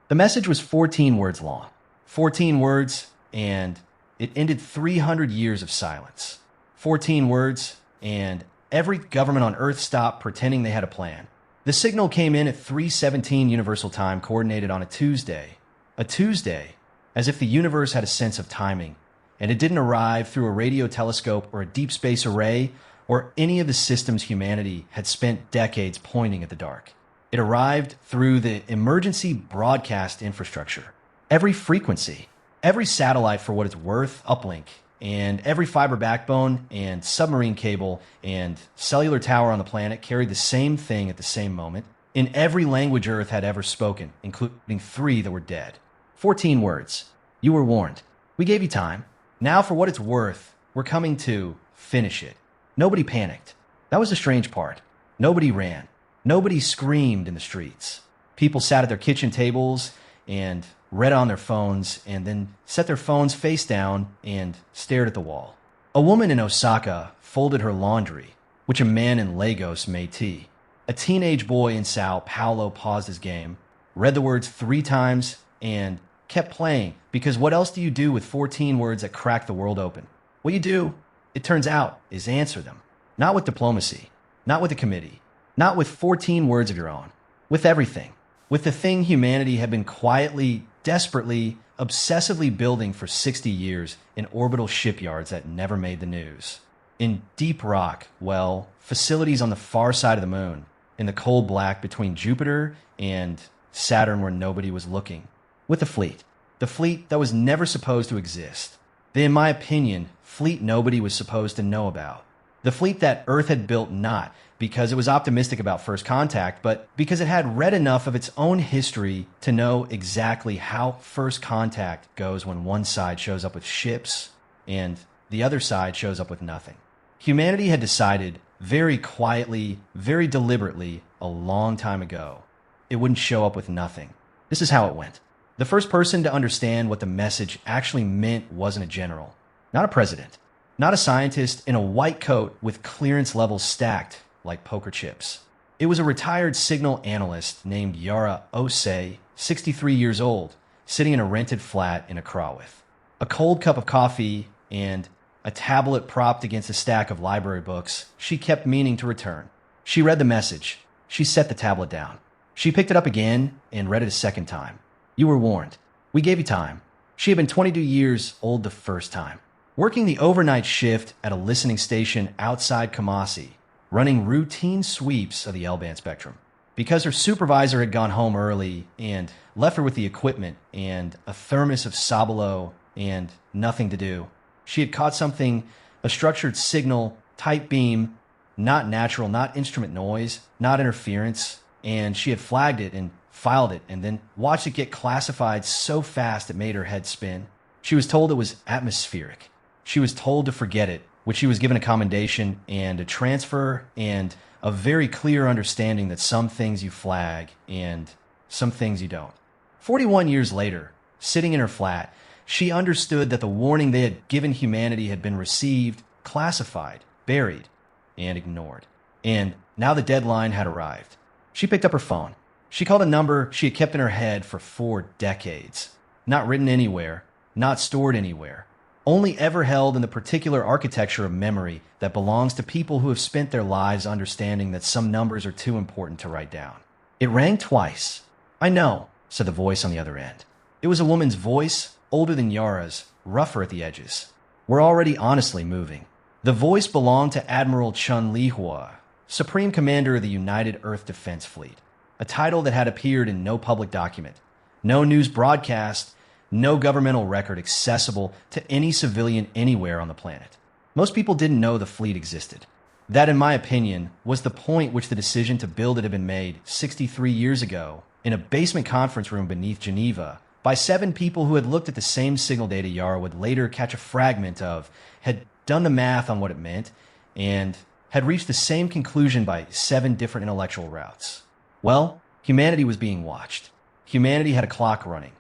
The message was 14 words long. 14 words, and it ended 300 years of silence. 14 words, and every government on Earth stopped pretending they had a plan. The signal came in at 3:17 Universal Time, coordinated on a Tuesday. A Tuesday, as if the universe had a sense of timing, and it didn't arrive through a radio telescope or a deep space array or any of the systems humanity had spent decades pointing at the dark. It arrived through the emergency broadcast infrastructure. Every frequency, every satellite for what it's worth, uplink, and every fiber backbone and submarine cable and cellular tower on the planet carried the same thing at the same moment in every language Earth had ever spoken, including 3 that were dead. 14 words. You were warned. We gave you time. Now, for what it's worth, we're coming to finish it. Nobody panicked. That was the strange part. Nobody ran. Nobody screamed in the streets. People sat at their kitchen tables and read on their phones and then set their phones face down and stared at the wall. A woman in Osaka folded her laundry, which a man in Lagos made tea. A teenage boy in Sao Paulo paused his game, read the words 3 times, and kept playing, because what else do you do with 14 words that crack the world open? What you do, it turns out, is answer them. Not with diplomacy, not with a committee, not with 14 words of your own, with everything. With the thing humanity had been quietly, desperately, obsessively building for 60 years in orbital shipyards that never made the news. In deep rock, well, facilities on the far side of the moon, in the cold black between Jupiter and Saturn where nobody was looking. With a fleet. The fleet that was never supposed to exist. The, in my opinion, fleet nobody was supposed to know about. The fleet that Earth had built not because it was optimistic about first contact, but because it had read enough of its own history to know exactly how first contact goes when one side shows up with ships and the other side shows up with nothing. Humanity had decided very quietly, very deliberately, a long time ago, it wouldn't show up with nothing. This is how it went. The first person to understand what the message actually meant wasn't a general, not a president, not a scientist in a white coat with clearance levels stacked like poker chips. It was a retired signal analyst named Yara Osei, 63 years old, sitting in a rented flat in Accra with a cold cup of coffee and a tablet propped against a stack of library books she kept meaning to return. She read the message. She set the tablet down. She picked it up again and read it a second time. You were warned. We gave you time. She had been 22 years old the first time, working the overnight shift at a listening station outside Kumasi, running routine sweeps of the L-band spectrum. Because her supervisor had gone home early and left her with the equipment and a thermos of Sabalo and nothing to do, she had caught something, a structured signal, tight beam, not natural, not instrument noise, not interference, and she had flagged it and filed it and then watched it get classified so fast it made her head spin. She was told it was atmospheric. She was told to forget it, which she was given a commendation and a transfer and a very clear understanding that some things you flag and some things you don't. 41 years later, sitting in her flat, she understood that the warning they had given humanity had been received, classified, buried, and ignored. And now the deadline had arrived. She picked up her phone. She called a number she had kept in her head for 4 decades. Not written anywhere, not stored anywhere, only ever held in the particular architecture of memory that belongs to people who have spent their lives understanding that some numbers are too important to write down. It rang twice. I know, said the voice on the other end. It was a woman's voice, older than Yara's, rougher at the edges. We're already honestly moving. The voice belonged to Admiral Chun Lihua, Supreme Commander of the United Earth Defense Fleet, a title that had appeared in no public document, no news broadcast, no governmental record accessible to any civilian anywhere on the planet. Most people didn't know the fleet existed. That, in my opinion, was the point which the decision to build it had been made 63 years ago in a basement conference room beneath Geneva by 7 people who had looked at the same signal data Yara would later catch a fragment of, had done the math on what it meant, and had reached the same conclusion by 7 different intellectual routes. Well, humanity was being watched. Humanity had a clock running.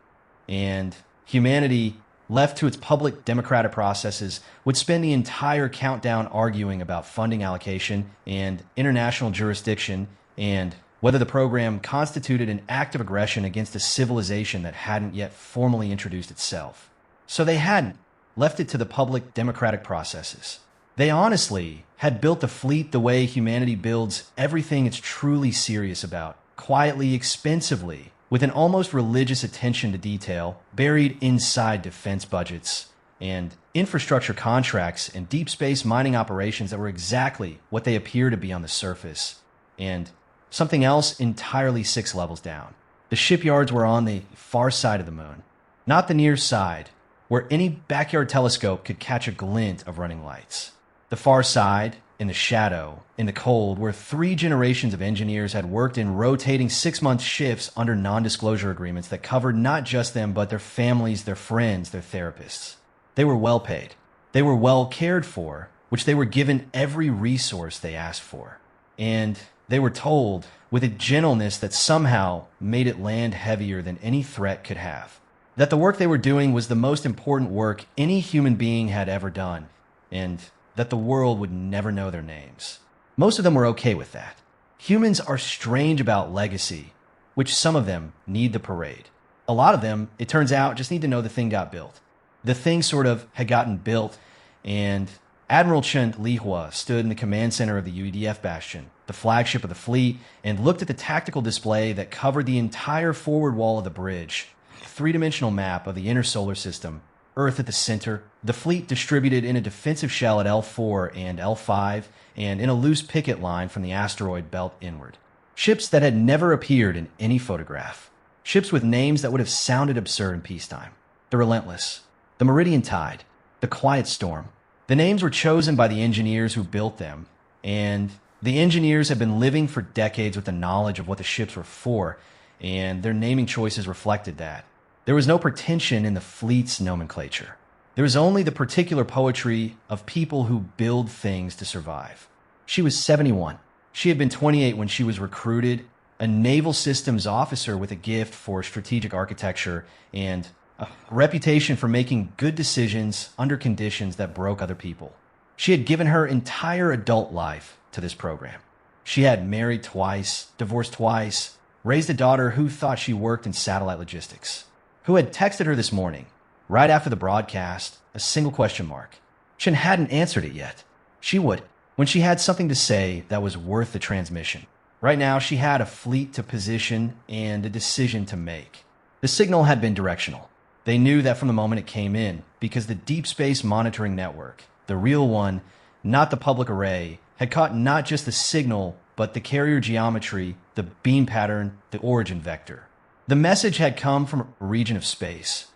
And humanity, left to its public democratic processes, would spend the entire countdown arguing about funding allocation and international jurisdiction and whether the program constituted an act of aggression against a civilization that hadn't yet formally introduced itself. So they hadn't left it to the public democratic processes. They honestly had built the fleet the way humanity builds everything it's truly serious about, quietly, expensively, with an almost religious attention to detail buried inside defense budgets and infrastructure contracts and deep space mining operations that were exactly what they appear to be on the surface. And something else entirely 6 levels down. The shipyards were on the far side of the moon, not the near side, where any backyard telescope could catch a glint of running lights. The far side, in the shadow, in the cold, where 3 generations of engineers had worked in rotating 6-month shifts under non-disclosure agreements that covered not just them, but their families, their friends, their therapists. They were well paid. They were well cared for, which they were given every resource they asked for. And they were told with a gentleness that somehow made it land heavier than any threat could have, that the work they were doing was the most important work any human being had ever done, and that the world would never know their names. Most of them were okay with that. Humans are strange about legacy, which some of them need the parade. A lot of them, it turns out, just need to know the thing got built. The thing sort of had gotten built, and Admiral Chen Lihua stood in the command center of the UEDF Bastion, the flagship of the fleet, and looked at the tactical display that covered the entire forward wall of the bridge, a 3-dimensional map of the inner solar system, Earth at the center, the fleet distributed in a defensive shell at L4 and L5, and in a loose picket line from the asteroid belt inward. Ships that had never appeared in any photograph. Ships with names that would have sounded absurd in peacetime. The Relentless, the Meridian Tide, the Quiet Storm. The names were chosen by the engineers who built them, and the engineers had been living for decades with the knowledge of what the ships were for, and their naming choices reflected that. There was no pretension in the fleet's nomenclature. There was only the particular poetry of people who build things to survive. She was 71. She had been 28 when she was recruited, a naval systems officer with a gift for strategic architecture and a reputation for making good decisions under conditions that broke other people. She had given her entire adult life to this program. She had married twice, divorced twice, raised a daughter who thought she worked in satellite logistics, who had texted her this morning, right after the broadcast, a single question mark. Chen hadn't answered it yet. She would, when she had something to say that was worth the transmission. Right now, she had a fleet to position and a decision to make. The signal had been directional. They knew that from the moment it came in, because the Deep Space Monitoring Network, the real one, not the public array, had caught not just the signal, but the carrier geometry, the beam pattern, the origin vector. The message had come from a region of space,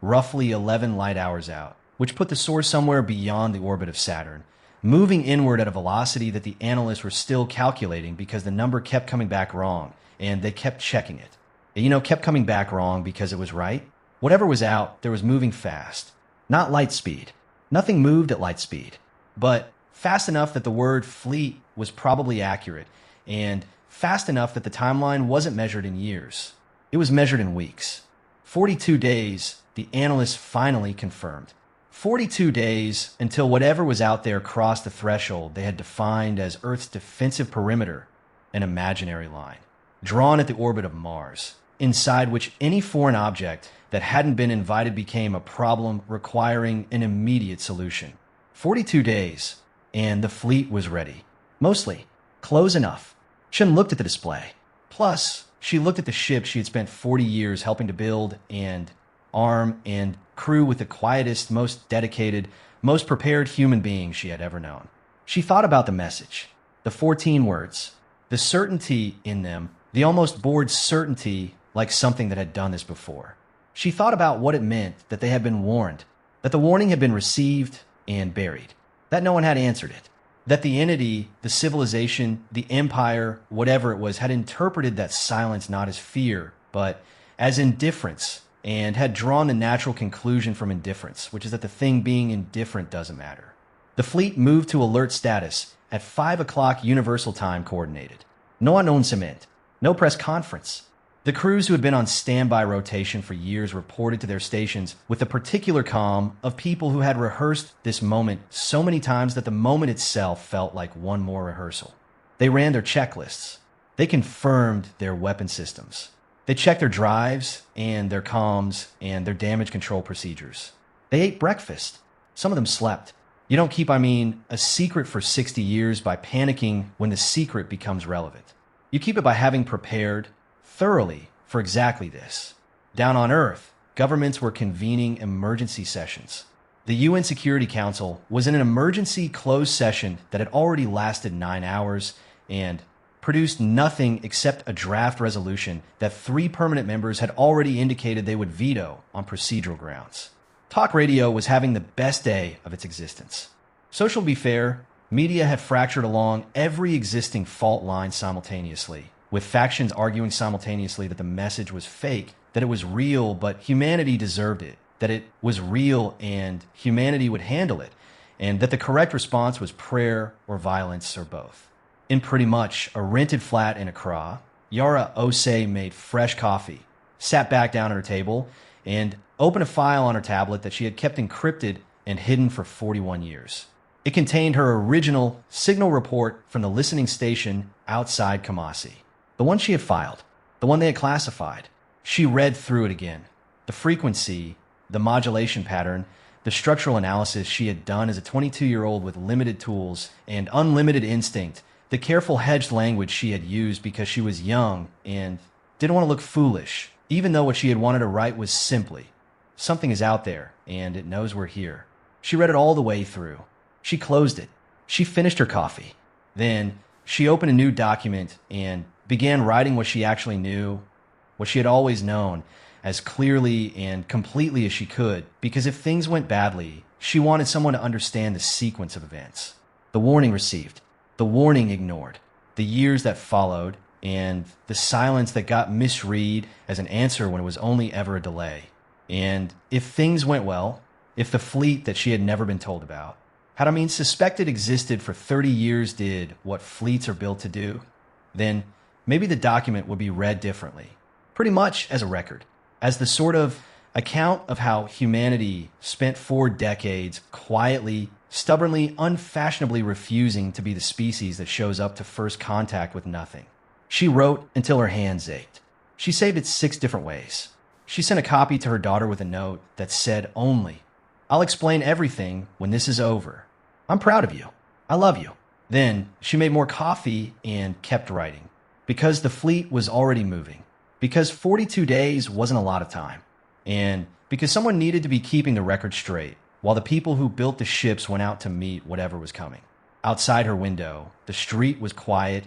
roughly 11 light hours out, which put the source somewhere beyond the orbit of Saturn, moving inward at a velocity that the analysts were still calculating because the number kept coming back wrong, and they kept checking it. Kept coming back wrong because it was right. Whatever was out, there was moving fast. Not light speed. Nothing moved at light speed, but fast enough that the word fleet was probably accurate, and fast enough that the timeline wasn't measured in years. It was measured in weeks. 42 days, the analysts finally confirmed. 42 days until whatever was out there crossed the threshold they had defined as Earth's defensive perimeter, an imaginary line, drawn at the orbit of Mars, inside which any foreign object that hadn't been invited became a problem requiring an immediate solution. 42 days, and the fleet was ready. Mostly. Close enough. Chen looked at the display. Plus, she looked at the ship she had spent 40 years helping to build and arm and crew with the quietest, most dedicated, most prepared human beings she had ever known. She thought about the message, the 14 words, the certainty in them, the almost bored certainty like something that had done this before. She thought about what it meant that they had been warned, that the warning had been received and buried, that no one had answered it, that the entity, the civilization, the empire, whatever it was, had interpreted that silence not as fear, but as indifference, and had drawn the natural conclusion from indifference, which is that the thing being indifferent doesn't matter. The fleet moved to alert status at 5 o'clock Universal Time coordinated. No announcement, no press conference. The crews who had been on standby rotation for years reported to their stations with the particular calm of people who had rehearsed this moment so many times that the moment itself felt like one more rehearsal. They ran their checklists. They confirmed their weapon systems. They checked their drives and their comms and their damage control procedures. They ate breakfast. Some of them slept. You don't keep, a secret for 60 years by panicking when the secret becomes relevant. You keep it by having prepared thoroughly for exactly this. Down on Earth, governments were convening emergency sessions. The UN Security Council was in an emergency closed session that had already lasted 9 hours and produced nothing except a draft resolution that 3 permanent members had already indicated they would veto on procedural grounds. Talk radio was having the best day of its existence. Social to be fair, media had fractured along every existing fault line simultaneously, with factions arguing simultaneously that the message was fake, that it was real but humanity deserved it, that it was real and humanity would handle it, and that the correct response was prayer or violence or both. In pretty much a rented flat in Accra, Yara Osei made fresh coffee, sat back down at her table, and opened a file on her tablet that she had kept encrypted and hidden for 41 years. It contained her original signal report from the listening station outside Kumasi, the one she had filed, the one they had classified. She read through it again. The frequency, the modulation pattern, the structural analysis she had done as a 22-year-old with limited tools and unlimited instinct, the careful hedged language she had used because she was young and didn't want to look foolish, even though what she had wanted to write was simply, something is out there and it knows we're here. She read it all the way through. She closed it. She finished her coffee. Then she opened a new document and began writing what she actually knew, what she had always known, as clearly and completely as she could, because if things went badly, she wanted someone to understand the sequence of events. The warning received, the warning ignored, the years that followed, and the silence that got misread as an answer when it was only ever a delay. And if things went well, if the fleet that she had never been told about, suspected existed for 30 years did what fleets are built to do, then maybe the document would be read differently, pretty much as a record, as the sort of account of how humanity spent 4 decades quietly, stubbornly, unfashionably refusing to be the species that shows up to first contact with nothing. She wrote until her hands ached. She saved it 6 different ways. She sent a copy to her daughter with a note that said only, "I'll explain everything when this is over. I'm proud of you. I love you." Then she made more coffee and kept writing, because the fleet was already moving, because 42 days wasn't a lot of time, and because someone needed to be keeping the record straight while the people who built the ships went out to meet whatever was coming. Outside her window, the street was quiet,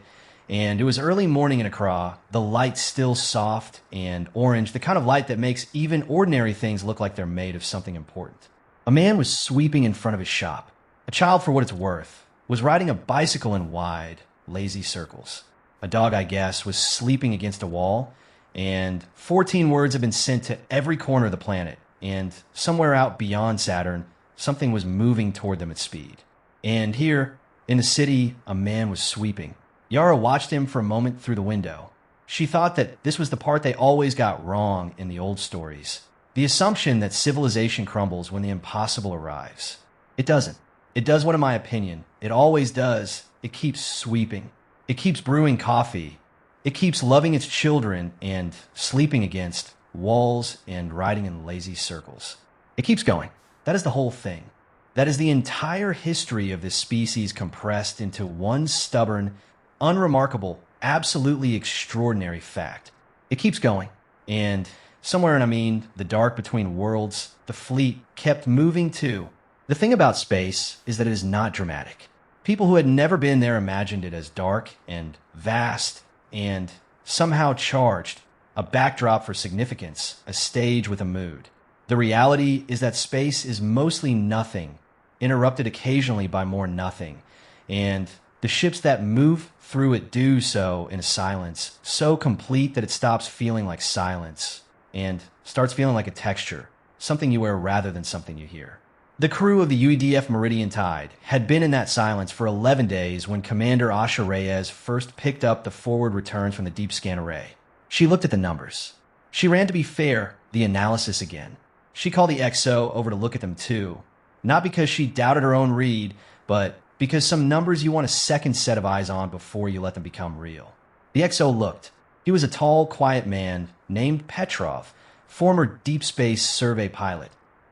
and it was early morning in Accra, the light still soft and orange, the kind of light that makes even ordinary things look like they're made of something important. A man was sweeping in front of his shop. A child, for what it's worth, was riding a bicycle in wide, lazy circles. A dog, I guess, was sleeping against a wall, and 14 words had been sent to every corner of the planet, and somewhere out beyond Saturn, something was moving toward them at speed. And here, in the city, a man was sweeping. Yara watched him for a moment through the window. She thought that this was the part they always got wrong in the old stories. The assumption that civilization crumbles when the impossible arrives. It doesn't. It does what, in my opinion, it always does. It keeps sweeping. It keeps brewing coffee. It keeps loving its children and sleeping against walls and riding in lazy circles. It keeps going. That is the whole thing. That is the entire history of this species compressed into one stubborn, unremarkable, absolutely extraordinary fact. It keeps going. And somewhere in, the dark between worlds, the fleet kept moving too. The thing about space is that it is not dramatic. People who had never been there imagined it as dark and vast and somehow charged, a backdrop for significance, a stage with a mood. The reality is that space is mostly nothing, interrupted occasionally by more nothing, and the ships that move through it do so in a silence so complete that it stops feeling like silence and starts feeling like a texture, something you wear rather than something you hear. The crew of the UEDF Meridian Tide had been in that silence for 11 days when Commander Asha Reyes first picked up the forward returns from the deep scan array. She looked at the numbers. She ran, to be fair, the analysis again. She called the XO over to look at them too, not because she doubted her own read, but because some numbers you want a second set of eyes on before you let them become real. The XO looked. He was a tall, quiet man named Petrov, former Deep Space Survey pilot,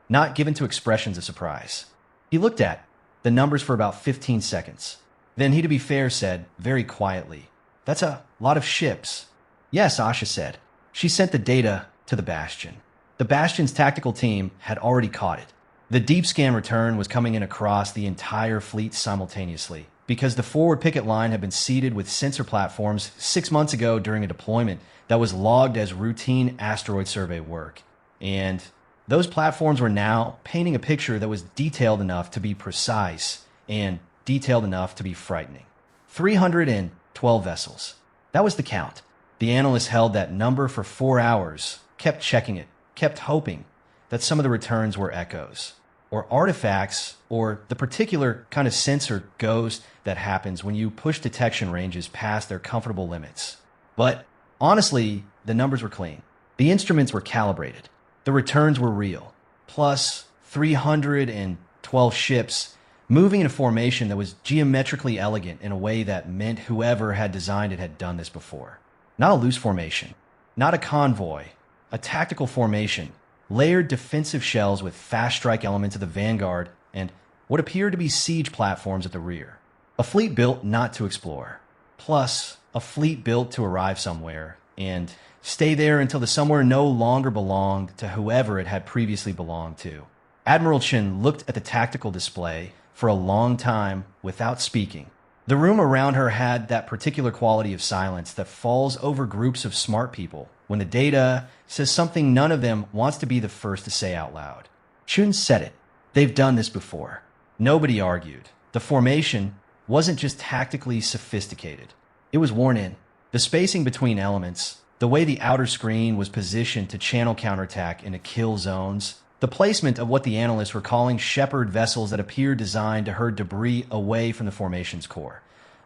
not given to expressions of surprise. He looked at the numbers for about 15 seconds. Then he, to be fair, said, very quietly, "That's a lot of ships." "Yes," Asha said. She sent the data to the Bastion. The Bastion's tactical team had already caught it. The deep scan return was coming in across the entire fleet simultaneously, because the forward picket line had been seeded with sensor platforms 6 months ago during a deployment that was logged as routine asteroid survey work. And those platforms were now painting a picture that was detailed enough to be precise and detailed enough to be frightening. 312 vessels. That was the count. The analysts held that number for 4 hours, kept checking it, kept hoping that some of the returns were echoes, or artifacts, or the particular kind of sensor ghost that happens when you push detection ranges past their comfortable limits. But honestly, the numbers were clean. The instruments were calibrated. The returns were real. Plus 312 ships moving in a formation that was geometrically elegant in a way that meant whoever had designed it had done this before. Not a loose formation, not a convoy, a tactical formation, layered defensive shells with fast strike elements at the vanguard and what appeared to be siege platforms at the rear. A fleet built not to explore, plus a fleet built to arrive somewhere and stay there until the somewhere no longer belonged to whoever it had previously belonged to. Admiral Chen looked at the tactical display for a long time without speaking. The room around her had that particular quality of silence that falls over groups of smart people when the data says something none of them wants to be the first to say out loud. Chun said it. They've done this before. Nobody argued. The formation wasn't just tactically sophisticated. It was worn in. The spacing between elements, the way the outer screen was positioned to channel counterattack into kill zones, the placement of what the analysts were calling shepherd vessels that appeared designed to herd debris away from the formation's core.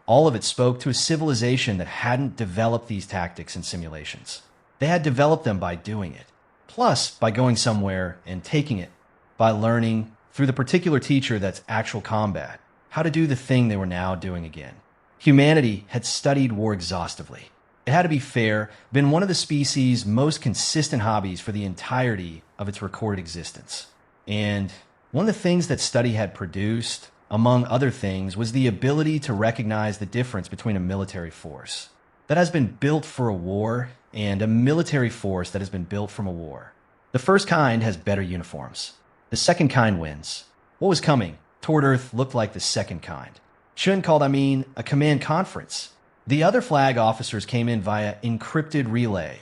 All of it spoke to a civilization that hadn't developed these tactics and simulations. They had developed them by doing it, plus by going somewhere and taking it, by learning through the particular teacher that's actual combat, how to do the thing they were now doing again. Humanity had studied war exhaustively. It had, to be fair, been one of the species' most consistent hobbies for the entirety of its recorded existence. And one of the things that study had produced, among other things, was the ability to recognize the difference between a military force that has been built for a war and a military force that has been built from a war. The first kind has better uniforms. The second kind wins. What was coming toward Earth looked like the second kind. Chun called, a command conference. The other flag officers came in via encrypted relay.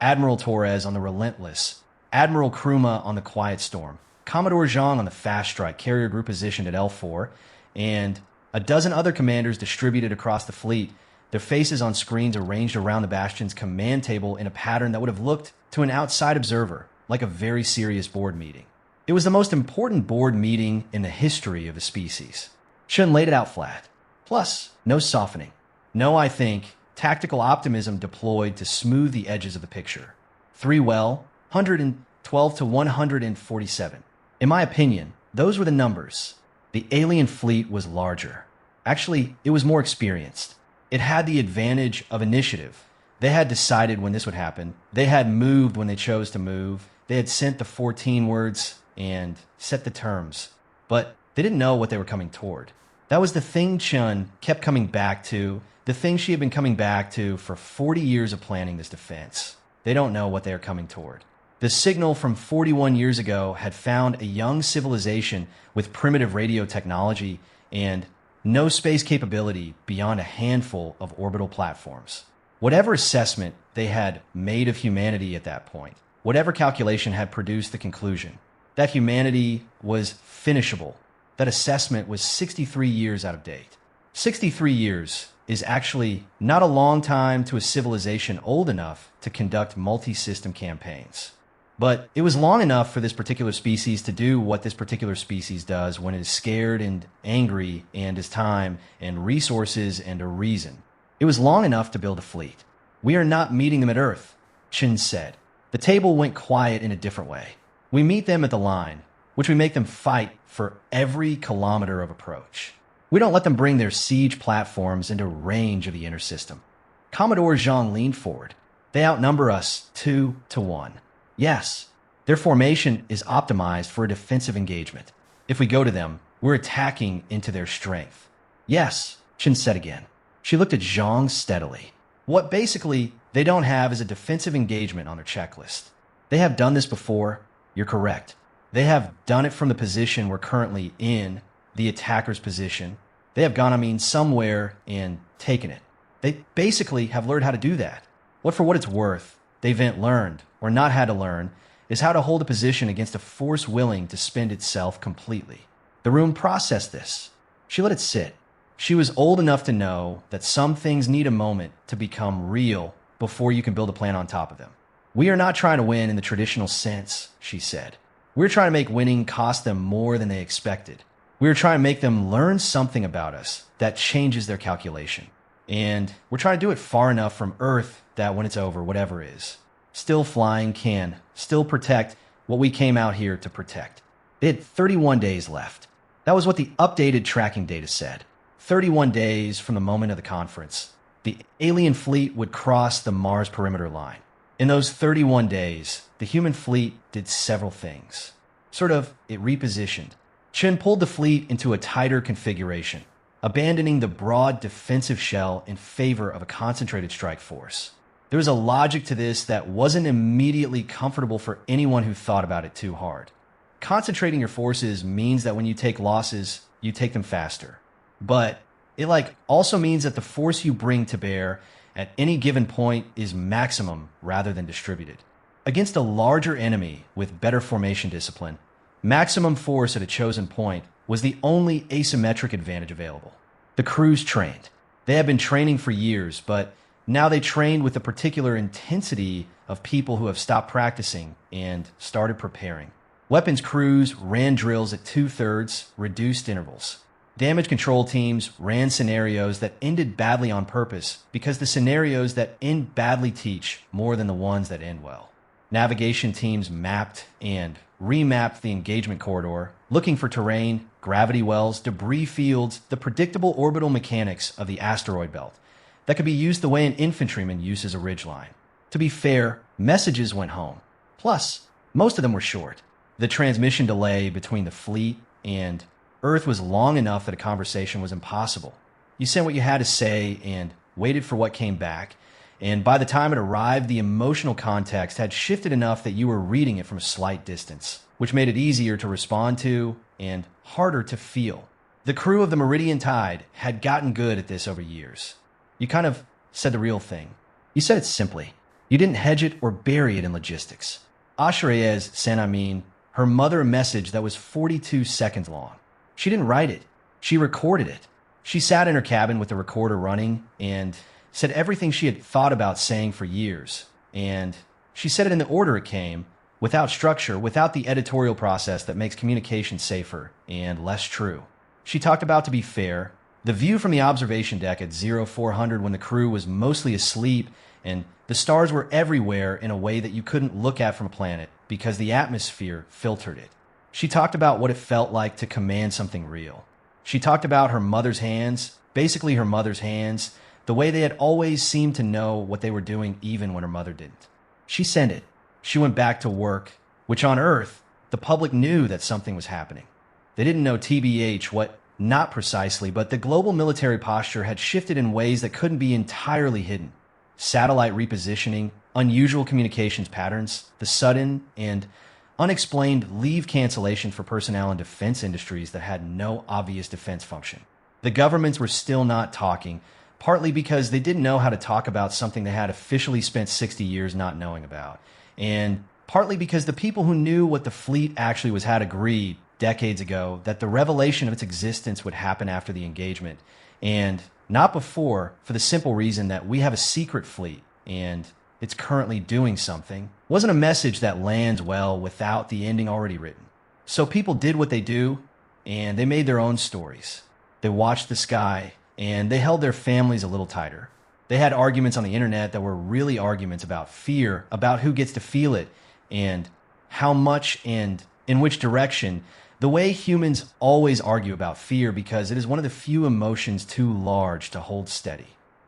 Admiral Torres on the Relentless, Admiral Kruma on the Quiet Storm, Commodore Zhang on the Fast Strike carrier group positioned at L4, and a dozen other commanders distributed across the fleet, their faces on screens arranged around the Bastion's command table in a pattern that would have looked to an outside observer like a very serious board meeting. It was the most important board meeting in the history of the species. Chun laid it out flat. Plus, no softening. No, I think, tactical optimism deployed to smooth the edges of the picture. 112 to 147. In my opinion, those were the numbers. The alien fleet was larger. Actually, it was more experienced. It had the advantage of initiative. They had decided when this would happen. They had moved when they chose to move. They had sent the 14 words and set the terms. But they didn't know what they were coming toward. That was the thing Chun kept coming back to, the thing she had been coming back to for 40 years of planning this defense. They don't know what they are coming toward. The signal from 41 years ago had found a young civilization with primitive radio technology and no space capability beyond a handful of orbital platforms. Whatever assessment they had made of humanity at that point, whatever calculation had produced the conclusion that humanity was finishable, that assessment was 63 years out of date. 63 years is actually not a long time to a civilization old enough to conduct multi-system campaigns. But it was long enough for this particular species to do what this particular species does when it is scared and angry and has time and resources and a reason. It was long enough to build a fleet. We are not meeting them at Earth, Chin said. The table went quiet in a different way. We meet them at the line, which we make them fight for every kilometer of approach. We don't let them bring their siege platforms into range of the inner system. Commodore Zhang leaned forward. They outnumber us 2-1. Yes, their formation is optimized for a defensive engagement. If we go to them, we're attacking into their strength. Yes, Chen said again. She looked at Zhang steadily. What basically they don't have is a defensive engagement on their checklist. They have done this before. You're correct. They have done it from the position we're currently in, the attacker's position. They have gone, somewhere and taken it. They basically have learned how to do that. What for what it's worth, they've learned, or not had to learn, is how to hold a position against a force willing to spend itself completely. The room processed this. She let it sit. She was old enough to know that some things need a moment to become real before you can build a plan on top of them. We are not trying to win in the traditional sense, she said. We're trying to make winning cost them more than they expected. We're trying to make them learn something about us that changes their calculation. And we're trying to do it far enough from Earth that when it's over, whatever is, still flying can still protect what we came out here to protect. They had 31 days left. That was what the updated tracking data said. 31 days from the moment of the conference. The alien fleet would cross the Mars perimeter line. In those 31 days, the human fleet did several things. It repositioned. Chen pulled the fleet into a tighter configuration, abandoning the broad defensive shell in favor of a concentrated strike force. There was a logic to this that wasn't immediately comfortable for anyone who thought about it too hard. Concentrating your forces means that when you take losses, you take them faster. But it also means that the force you bring to bear at any given point is maximum rather than distributed. Against a larger enemy with better formation discipline, maximum force at a chosen point was the only asymmetric advantage available. The crews trained. They had been training for years, but now they trained with the particular intensity of people who have stopped practicing and started preparing. Weapons crews ran drills at 2/3 reduced intervals. Damage control teams ran scenarios that ended badly on purpose because the scenarios that end badly teach more than the ones that end well. Navigation teams mapped and remapped the engagement corridor, looking for terrain, gravity wells, debris fields, the predictable orbital mechanics of the asteroid belt that could be used the way an infantryman uses a ridgeline. To be fair, messages went home. Plus, most of them were short. The transmission delay between the fleet and Earth was long enough that a conversation was impossible. You sent what you had to say and waited for what came back, and by the time it arrived, the emotional context had shifted enough that you were reading it from a slight distance, which made it easier to respond to and harder to feel. The crew of the Meridian Tide had gotten good at this over years. You said the real thing. You said it simply. You didn't hedge it or bury it in logistics. Ashrayez sent her mother a message that was 42 seconds long. She didn't write it. She recorded it. She sat in her cabin with the recorder running and said everything she had thought about saying for years. And she said it in the order it came, without structure, without the editorial process that makes communication safer and less true. She talked about, to be fair, the view from the observation deck at 0400 when the crew was mostly asleep and the stars were everywhere in a way that you couldn't look at from a planet because the atmosphere filtered it. She talked about what it felt like to command something real. She talked about her mother's hands, basically her mother's hands, the way they had always seemed to know what they were doing even when her mother didn't. She sent it. She went back to work, which on Earth, the public knew that something was happening. They didn't know TBH what, not precisely, but the global military posture had shifted in ways that couldn't be entirely hidden. Satellite repositioning, unusual communications patterns, the sudden and unexplained leave cancellation for personnel in defense industries that had no obvious defense function. The governments were still not talking, partly because they didn't know how to talk about something they had officially spent 60 years not knowing about, and partly because the people who knew what the fleet actually was had agreed decades ago that the revelation of its existence would happen after the engagement, and not before, for the simple reason that we have a secret fleet, and it's currently doing something, wasn't a message that lands well without the ending already written. So people did what they do, and they made their own stories. They watched the sky, and they held their families a little tighter. They had arguments on the internet that were really arguments about fear, about who gets to feel it, and how much and in which direction, the way humans always argue about fear because it is one of the few emotions too large to hold steady.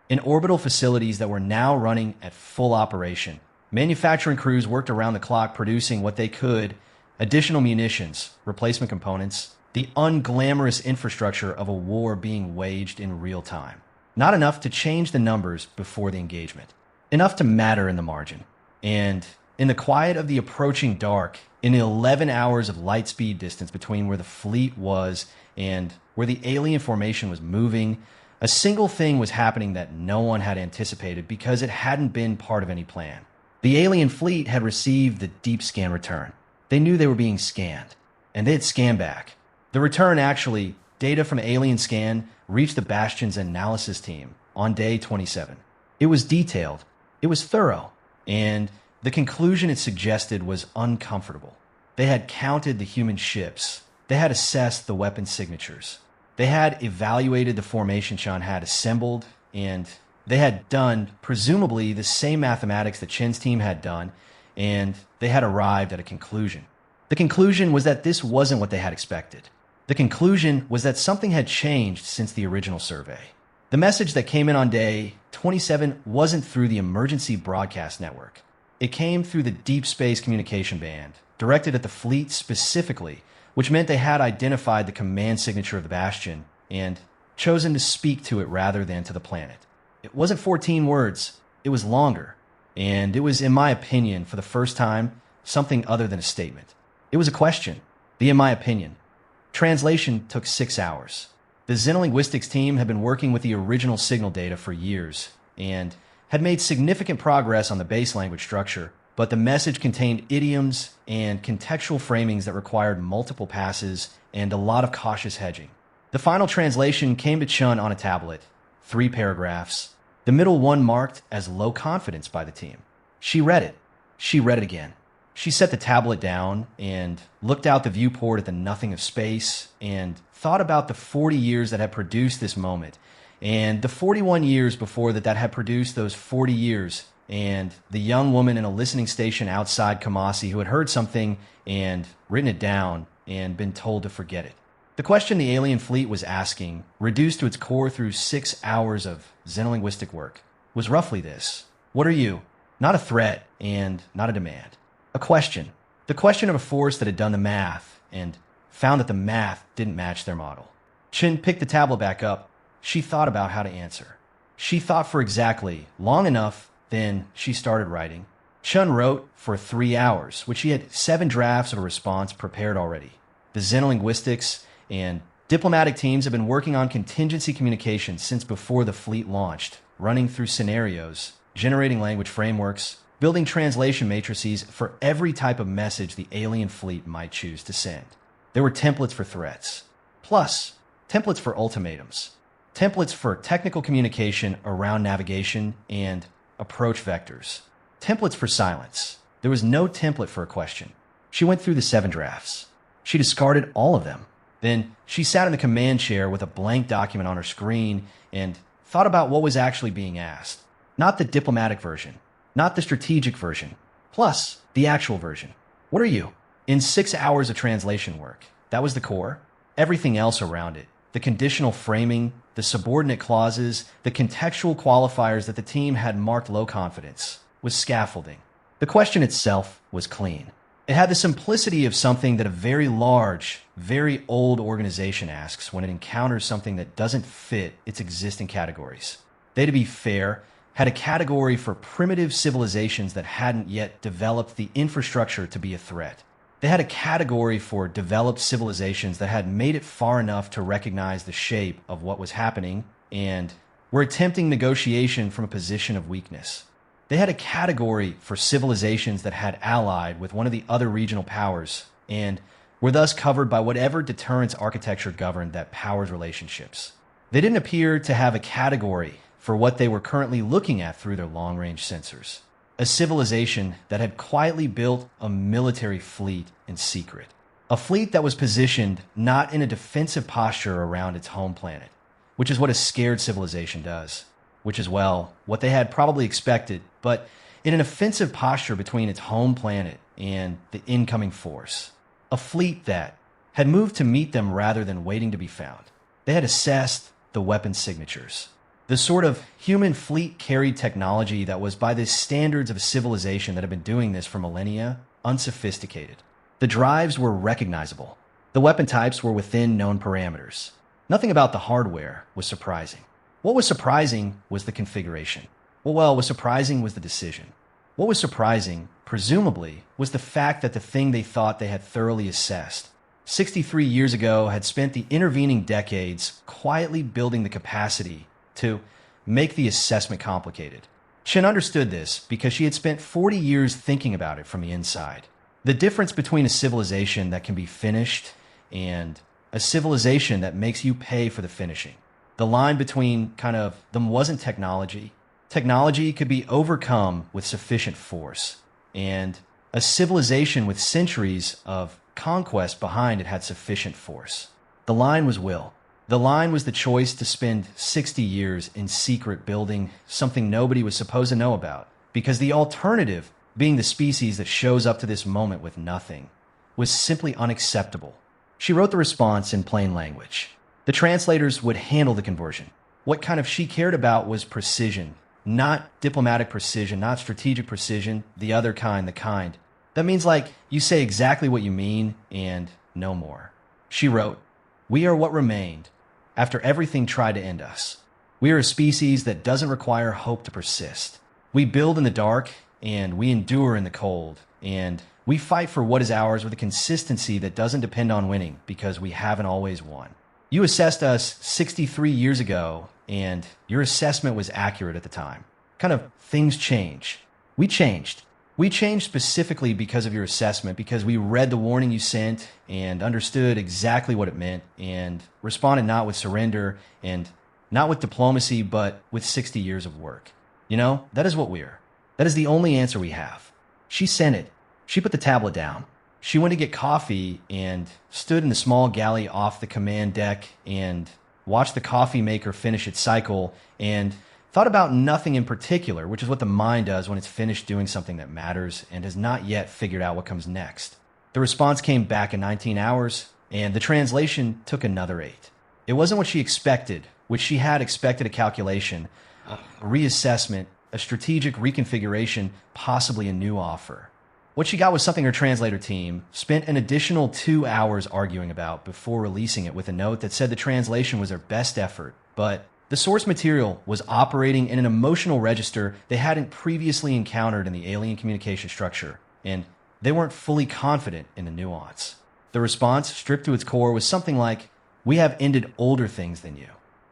in orbital facilities that were now running at full operation. Manufacturing crews worked around the clock producing what they could: additional munitions, replacement components, the unglamorous infrastructure of a war being waged in real time. Not enough to change the numbers before the engagement. Enough to matter in the margin. And in the quiet of the approaching dark, in the 11 hours of light speed distance between where the fleet was and where the alien formation was moving, a single thing was happening that no one had anticipated because it hadn't been part of any plan. The alien fleet had received the deep scan return. They knew they were being scanned, and they had scanned back. The return, actually, data from Alien Scan, reached the Bastion's analysis team on day 27. It was detailed, it was thorough, and the conclusion it suggested was uncomfortable. They had counted the human ships. They had assessed the weapon signatures. They had evaluated the formation Sean had assembled, and they had done, presumably, the same mathematics that Chen's team had done, and they had arrived at a conclusion. The conclusion was that this wasn't what they had expected. The conclusion was that something had changed since the original survey. The message that came in on day 27 wasn't through the emergency broadcast network. It came through the deep space communication band, directed at the fleet specifically, which meant they had identified the command signature of the Bastion and chosen to speak to it rather than to the planet. It wasn't 14 words, it was longer, and it was, in my opinion, for the first time, something other than a statement. It was a question, the in my opinion. Translation took 6 hours. The xenolinguistics team had been working with the original signal data for years and had made significant progress on the base language structure, but the message contained idioms and contextual framings that required multiple passes and a lot of cautious hedging. The final translation came to Chun on a tablet, 3 paragraphs, the middle one marked as low confidence by the team. She read it. She read it again. She set the tablet down and looked out the viewport at the nothing of space and thought about the 40 years that had produced this moment and the 41 years before that had produced those 40 years, and the young woman in a listening station outside Kamasi who had heard something and written it down and been told to forget it. The question the alien fleet was asking, reduced to its core through 6 hours of xenolinguistic work, was roughly this: what are you? Not a threat and not a demand. A question. The question of a force that had done the math and found that the math didn't match their model. Chin picked the tablet back up. She thought about how to answer. She thought for exactly long enough, then she started writing. Chun wrote for 3 hours, which she had 7 drafts of a response prepared already. The xenolinguistics and diplomatic teams have been working on contingency communication since before the fleet launched, running through scenarios, generating language frameworks, building translation matrices for every type of message the alien fleet might choose to send. There were templates for threats, plus templates for ultimatums, templates for technical communication around navigation and approach vectors, templates for silence. There was no template for a question. She went through the 7 drafts. She discarded all of them. Then she sat in the command chair with a blank document on her screen and thought about what was actually being asked. Not the diplomatic version, not the strategic version, plus the actual version. What are you? In 6 hours of translation work, that was the core. Everything else around it, the conditional framing, the subordinate clauses, the contextual qualifiers that the team had marked low confidence, was scaffolding. The question itself was clean. It had the simplicity of something that a very large, very old organization asks when it encounters something that doesn't fit its existing categories. They, to be fair, had a category for primitive civilizations that hadn't yet developed the infrastructure to be a threat. They had a category for developed civilizations that had made it far enough to recognize the shape of what was happening and were attempting negotiation from a position of weakness. They had a category for civilizations that had allied with one of the other regional powers and were thus covered by whatever deterrence architecture governed that power's relationships. They didn't appear to have a category for what they were currently looking at through their long-range sensors. A civilization that had quietly built a military fleet in secret. A fleet that was positioned not in a defensive posture around its home planet, which is what a scared civilization does, which is, well, what they had probably expected, but in an offensive posture between its home planet and the incoming force. A fleet that had moved to meet them rather than waiting to be found. They had assessed the weapon signatures. The sort of human fleet carried technology that was, by the standards of a civilization that had been doing this for millennia, unsophisticated. The drives were recognizable. The weapon types were within known parameters. Nothing about the hardware was surprising. What was surprising was the configuration. What was surprising was the decision. What was surprising, presumably, was the fact that the thing they thought they had thoroughly assessed 63 years ago had spent the intervening decades quietly building the capacity to make the assessment complicated. Chen understood this because she had spent 40 years thinking about it from the inside. The difference between a civilization that can be finished and a civilization that makes you pay for the finishing. The line between them wasn't technology. Technology could be overcome with sufficient force, and a civilization with centuries of conquest behind it had sufficient force. The line was will. The line was the choice to spend 60 years in secret building something nobody was supposed to know about, because the alternative, being the species that shows up to this moment with nothing, was simply unacceptable. She wrote the response in plain language. The translators would handle the conversion. What she cared about was precision, not diplomatic precision, not strategic precision, the other kind, that means you say exactly what you mean and no more. She wrote, "We are what remained after everything tried to end us. We are a species that doesn't require hope to persist. We build in the dark and we endure in the cold, and we fight for what is ours with a consistency that doesn't depend on winning because we haven't always won. You assessed us 63 years ago, and your assessment was accurate at the time. Things change. We changed. We changed specifically because of your assessment, because we read the warning you sent and understood exactly what it meant and responded not with surrender and not with diplomacy, but with 60 years of work. That is what we are. That is the only answer we have." She sent it. She put the tablet down. She went to get coffee and stood in the small galley off the command deck and watched the coffee maker finish its cycle and thought about nothing in particular, which is what the mind does when it's finished doing something that matters and has not yet figured out what comes next. The response came back in 19 hours, and the translation took another 8. It wasn't what she expected, which she had expected a calculation, a reassessment, a strategic reconfiguration, possibly a new offer. What she got was something her translator team spent an additional 2 hours arguing about before releasing it, with a note that said the translation was their best effort, but the source material was operating in an emotional register they hadn't previously encountered in the alien communication structure, and they weren't fully confident in the nuance. The response, stripped to its core, was something like, "We have ended older things than you."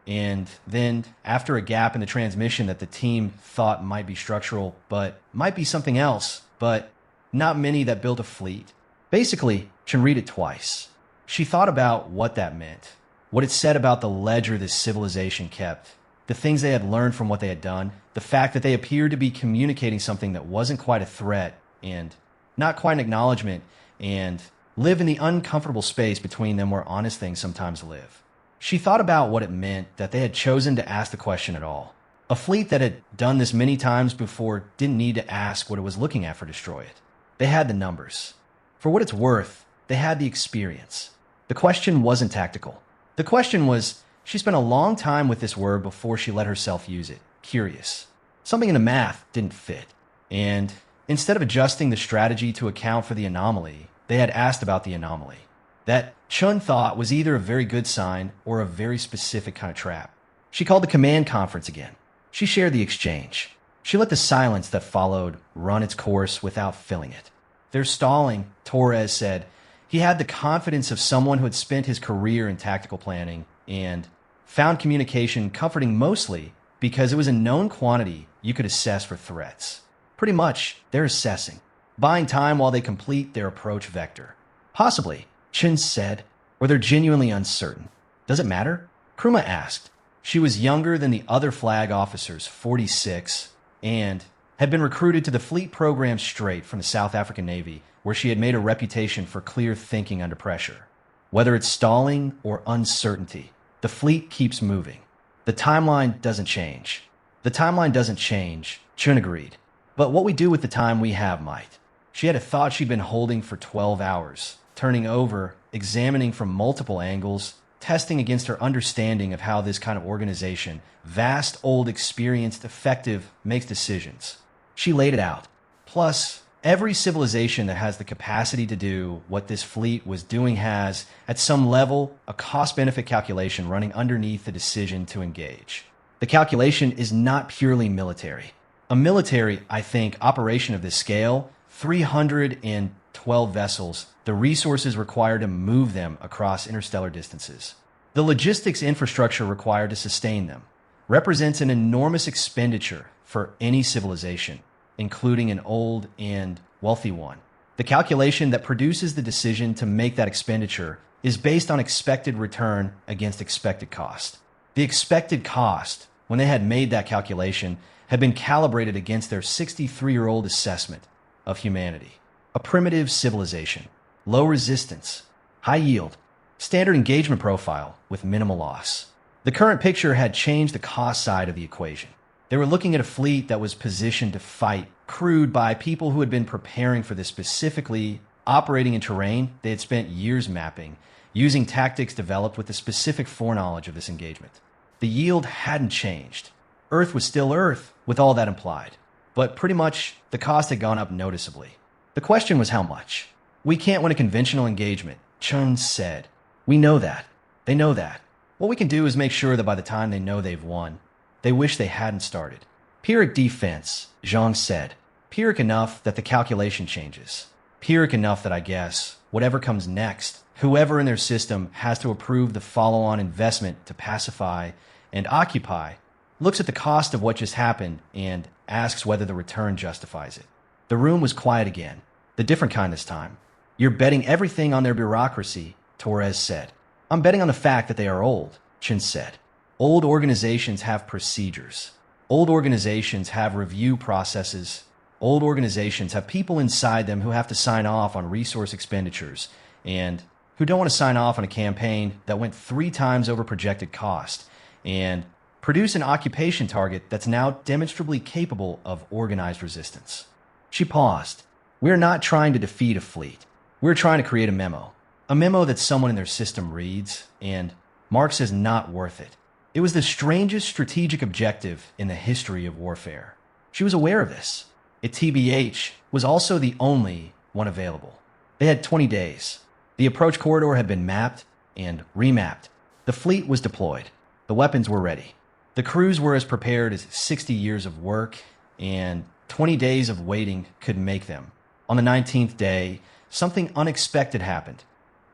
And then, after a gap in the transmission that the team thought might be structural, but might be something else, but not many that built a fleet. Basically, Chen read it twice. She thought about what that meant. What it said about the ledger this civilization kept, the things they had learned from what they had done, the fact that they appeared to be communicating something that wasn't quite a threat and not quite an acknowledgement, and live in the uncomfortable space between them where honest things sometimes live. She thought about what it meant that they had chosen to ask the question at all. A fleet that had done this many times before didn't need to ask what it was looking at for destroy it. They had the numbers. For what it's worth, they had the experience. The question wasn't tactical. The question was, she spent a long time with this word before she let herself use it. Curious. Something in the math didn't fit. And instead of adjusting the strategy to account for the anomaly, they had asked about the anomaly. That Chun thought was either a very good sign or a very specific kind of trap. She called the command conference again. She shared the exchange. She let the silence that followed run its course without filling it. "They're stalling," Torres said. He had the confidence of someone who had spent his career in tactical planning and found communication comforting mostly because it was a known quantity you could assess for threats. Pretty much, they're assessing, buying time while they complete their approach vector. Possibly, Chen said, or they're genuinely uncertain. Does it matter? Kruma asked. She was younger than the other flag officers, 46, and had been recruited to the fleet program straight from the South African Navy, where she had made a reputation for clear thinking under pressure. Whether it's stalling or uncertainty, the fleet keeps moving. The timeline doesn't change. The timeline doesn't change, Chun agreed. But what we do with the time we have might. She had a thought she'd been holding for 12 hours, turning over, examining from multiple angles, testing against her understanding of how this kind of organization, vast, old, experienced, effective, makes decisions. She laid it out. Plus, every civilization that has the capacity to do what this fleet was doing has, at some level, a cost-benefit calculation running underneath the decision to engage. The calculation is not purely military. A military, I think, operation of this scale, 312 vessels, the resources required to move them across interstellar distances, the logistics infrastructure required to sustain them, represents an enormous expenditure for any civilization, including an old and wealthy one. The calculation that produces the decision to make that expenditure is based on expected return against expected cost. The expected cost, when they had made that calculation, had been calibrated against their 63-year-old assessment of humanity. A primitive civilization, low resistance, high yield, standard engagement profile with minimal loss. The current picture had changed the cost side of the equation. They were looking at a fleet that was positioned to fight, crewed by people who had been preparing for this specifically, operating in terrain they had spent years mapping, using tactics developed with the specific foreknowledge of this engagement. The yield hadn't changed. Earth was still Earth, with all that implied. But pretty much, the cost had gone up noticeably. The question was how much. We can't win a conventional engagement, Chun said. We know that. They know that. What we can do is make sure that by the time they know they've won, they wish they hadn't started. Pyrrhic defense, Zhang said. Pyrrhic enough that the calculation changes. Pyrrhic enough that I guess, whatever comes next, whoever in their system has to approve the follow-on investment to pacify and occupy, looks at the cost of what just happened and asks whether the return justifies it. The room was quiet again, the different kind this time. You're betting everything on their bureaucracy, Torres said. I'm betting on the fact that they are old, Chin said. Old organizations have procedures. Old organizations have review processes. Old organizations have people inside them who have to sign off on resource expenditures and who don't want to sign off on a campaign that went 3 times over projected cost and produce an occupation target that's now demonstrably capable of organized resistance. She paused. We're not trying to defeat a fleet. We're trying to create a memo. A memo that someone in their system reads, and Mark says not worth it. It was the strangest strategic objective in the history of warfare. She was aware of this. It TBH was also the only one available. They had 20 days. The approach corridor had been mapped and remapped. The fleet was deployed. The weapons were ready. The crews were as prepared as 60 years of work, and 20 days of waiting could make them. On the 19th day, something unexpected happened.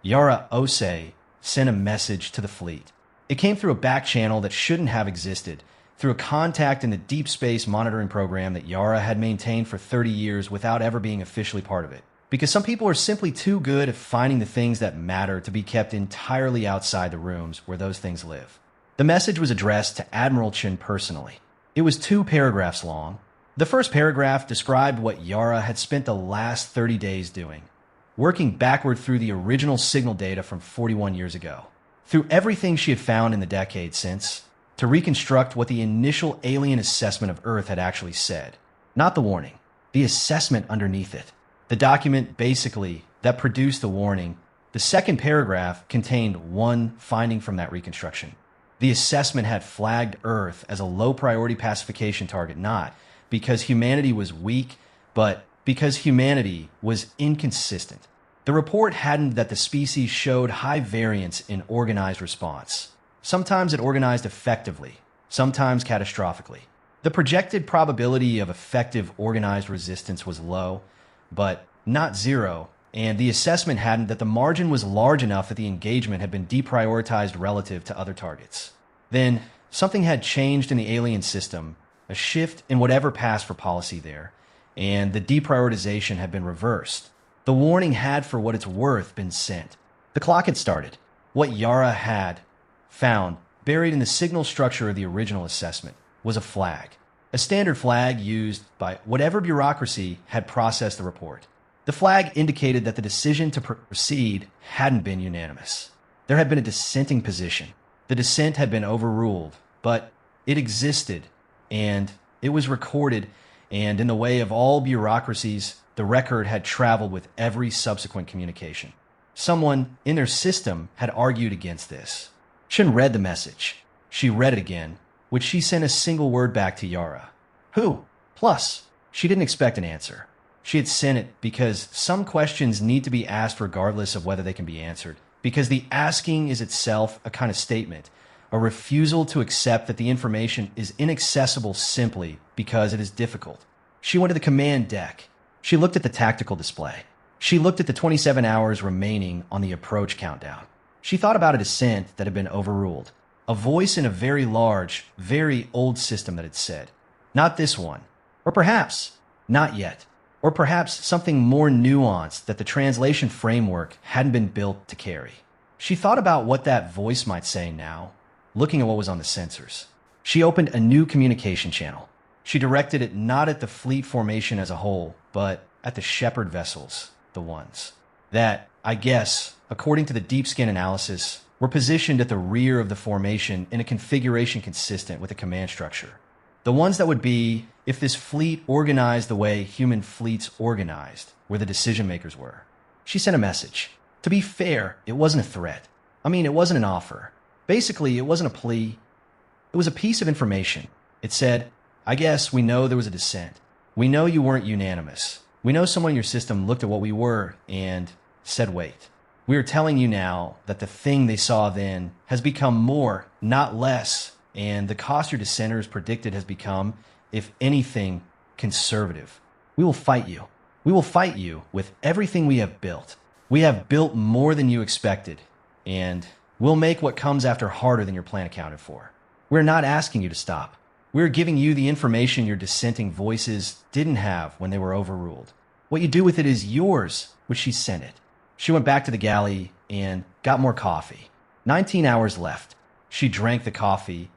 Yara Ose sent a message to the fleet. It came through a back channel that shouldn't have existed, through a contact in the deep space monitoring program that Yara had maintained for 30 years without ever being officially part of it. Because some people are simply too good at finding the things that matter to be kept entirely outside the rooms where those things live. The message was addressed to Admiral Chin personally. It was 2 paragraphs long. The first paragraph described what Yara had spent the last 30 days doing, working backward through the original signal data from 41 years ago, through everything she had found in the decades since, to reconstruct what the initial alien assessment of Earth had actually said. Not the warning, the assessment underneath it. The document, basically, that produced the warning. The second paragraph contained one finding from that reconstruction. The assessment had flagged Earth as a low-priority pacification target, not because humanity was weak, but because humanity was inconsistent. The report hadn't that the species showed high variance in organized response. Sometimes it organized effectively, sometimes catastrophically. The projected probability of effective organized resistance was low, but not zero, and the assessment hadn't that the margin was large enough that the engagement had been deprioritized relative to other targets. Then, something had changed in the alien system, a shift in whatever passed for policy there, and the deprioritization had been reversed. The warning had, for what it's worth, been sent. The clock had started. What Yara had found, buried in the signal structure of the original assessment, was a flag. A standard flag used by whatever bureaucracy had processed the report. The flag indicated that the decision to proceed hadn't been unanimous. There had been a dissenting position. The dissent had been overruled, but it existed, and it was recorded, and in the way of all bureaucracies, the record had traveled with every subsequent communication. Someone in their system had argued against this. Shin read the message. She read it again, which she sent a single word back to Yara. Who? Plus, she didn't expect an answer. She had sent it because some questions need to be asked regardless of whether they can be answered, because the asking is itself a kind of statement, a refusal to accept that the information is inaccessible simply because it is difficult. She went to the command deck. She looked at the tactical display. She looked at the 27 hours remaining on the approach countdown. She thought about a dissent that had been overruled. A voice in a very large, very old system that had said, not this one. Or perhaps, not yet. Or perhaps something more nuanced that the translation framework hadn't been built to carry. She thought about what that voice might say now, looking at what was on the sensors. She opened a new communication channel. She directed it not at the fleet formation as a whole, but at the shepherd vessels, the ones that, I guess, according to the deep scan analysis, were positioned at the rear of the formation in a configuration consistent with the command structure. The ones that would be, if this fleet organized the way human fleets organized, where the decision makers were. She sent a message. To be fair, it wasn't a threat. It wasn't an offer. Basically, it wasn't a plea. It was a piece of information. It said, I guess we know there was a dissent. We know you weren't unanimous. We know someone in your system looked at what we were and said, wait. We are telling you now that the thing they saw then has become more, not less, and the cost your dissenters predicted has become, if anything, conservative. We will fight you. We will fight you with everything we have built. We have built more than you expected, and we'll make what comes after harder than your plan accounted for. We're not asking you to stop. We're giving you the information your dissenting voices didn't have when they were overruled. What you do with it is yours, which she sent it. She went back to the galley and got more coffee. 19 hours left. She drank the coffee,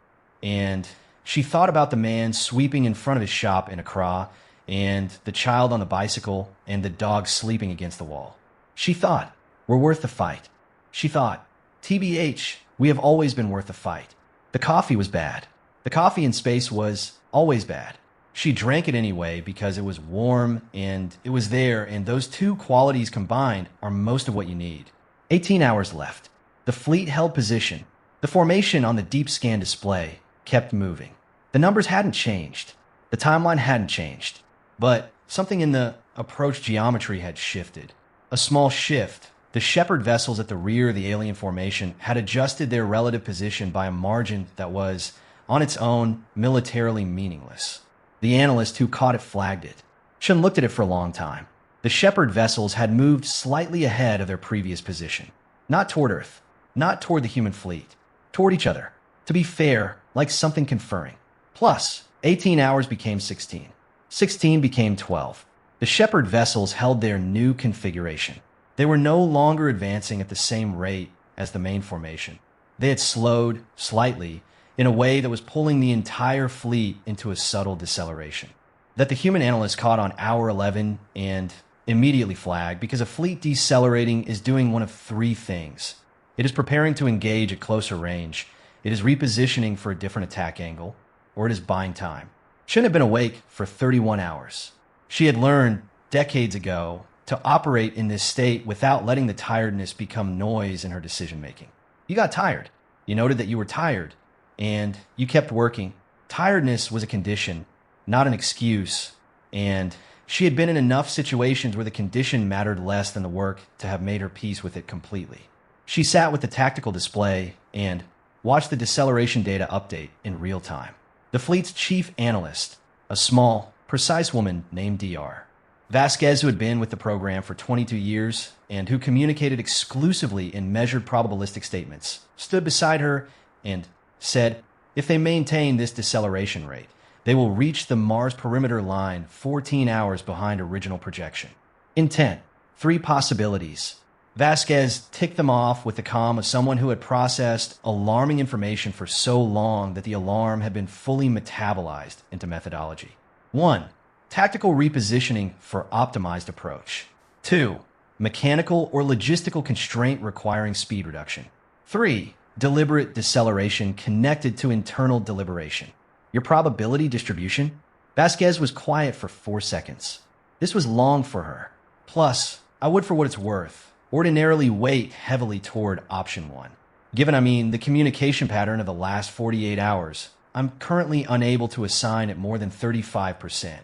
and she thought about the man sweeping in front of his shop in Accra, and the child on the bicycle, and the dog sleeping against the wall. She thought, we're worth the fight. She thought, TBH, we have always been worth the fight. The coffee was bad. The coffee in space was always bad. She drank it anyway because it was warm and it was there, and those two qualities combined are most of what you need. 18 hours left. The fleet held position. The formation on the deep scan display kept moving. The numbers hadn't changed. The timeline hadn't changed. But something in the approach geometry had shifted. A small shift. The shepherd vessels at the rear of the alien formation had adjusted their relative position by a margin that was, on its own, militarily meaningless. The analyst who caught it flagged it. Shun looked at it for a long time. The shepherd vessels had moved slightly ahead of their previous position. Not toward Earth. Not toward the human fleet. Toward each other. To be fair, like something conferring. Plus, 18 hours became 16. 16 became 12. The shepherd vessels held their new configuration. They were no longer advancing at the same rate as the main formation. They had slowed, slightly, in a way that was pulling the entire fleet into a subtle deceleration. That the human analyst caught on hour 11 and immediately flagged because a fleet decelerating is doing one of three things. It is preparing to engage at closer range, it is repositioning for a different attack angle, or it is buying time. Shouldn't have been awake for 31 hours. She had learned decades ago to operate in this state without letting the tiredness become noise in her decision-making. You got tired. You noted that you were tired, and you kept working. Tiredness was a condition, not an excuse, and she had been in enough situations where the condition mattered less than the work to have made her peace with it completely. She sat with the tactical display and watched the deceleration data update in real time. The fleet's chief analyst, a small, precise woman named DR. Vasquez, who had been with the program for 22 years and who communicated exclusively in measured probabilistic statements, stood beside her and said, if they maintain this deceleration rate, they will reach the Mars perimeter line 14 hours behind original projection. Intent, 3 possibilities. Vasquez ticked them off with the calm of someone who had processed alarming information for so long that the alarm had been fully metabolized into methodology. 1. Tactical repositioning for optimized approach. 2. Mechanical or logistical constraint requiring speed reduction. 3. Deliberate deceleration connected to internal deliberation. Your probability distribution? Vasquez was quiet for 4 seconds. This was long for her. Plus, I would, for what it's worth, ordinarily weight heavily toward option 1. Given the communication pattern of the last 48 hours, I'm currently unable to assign it more than 35%.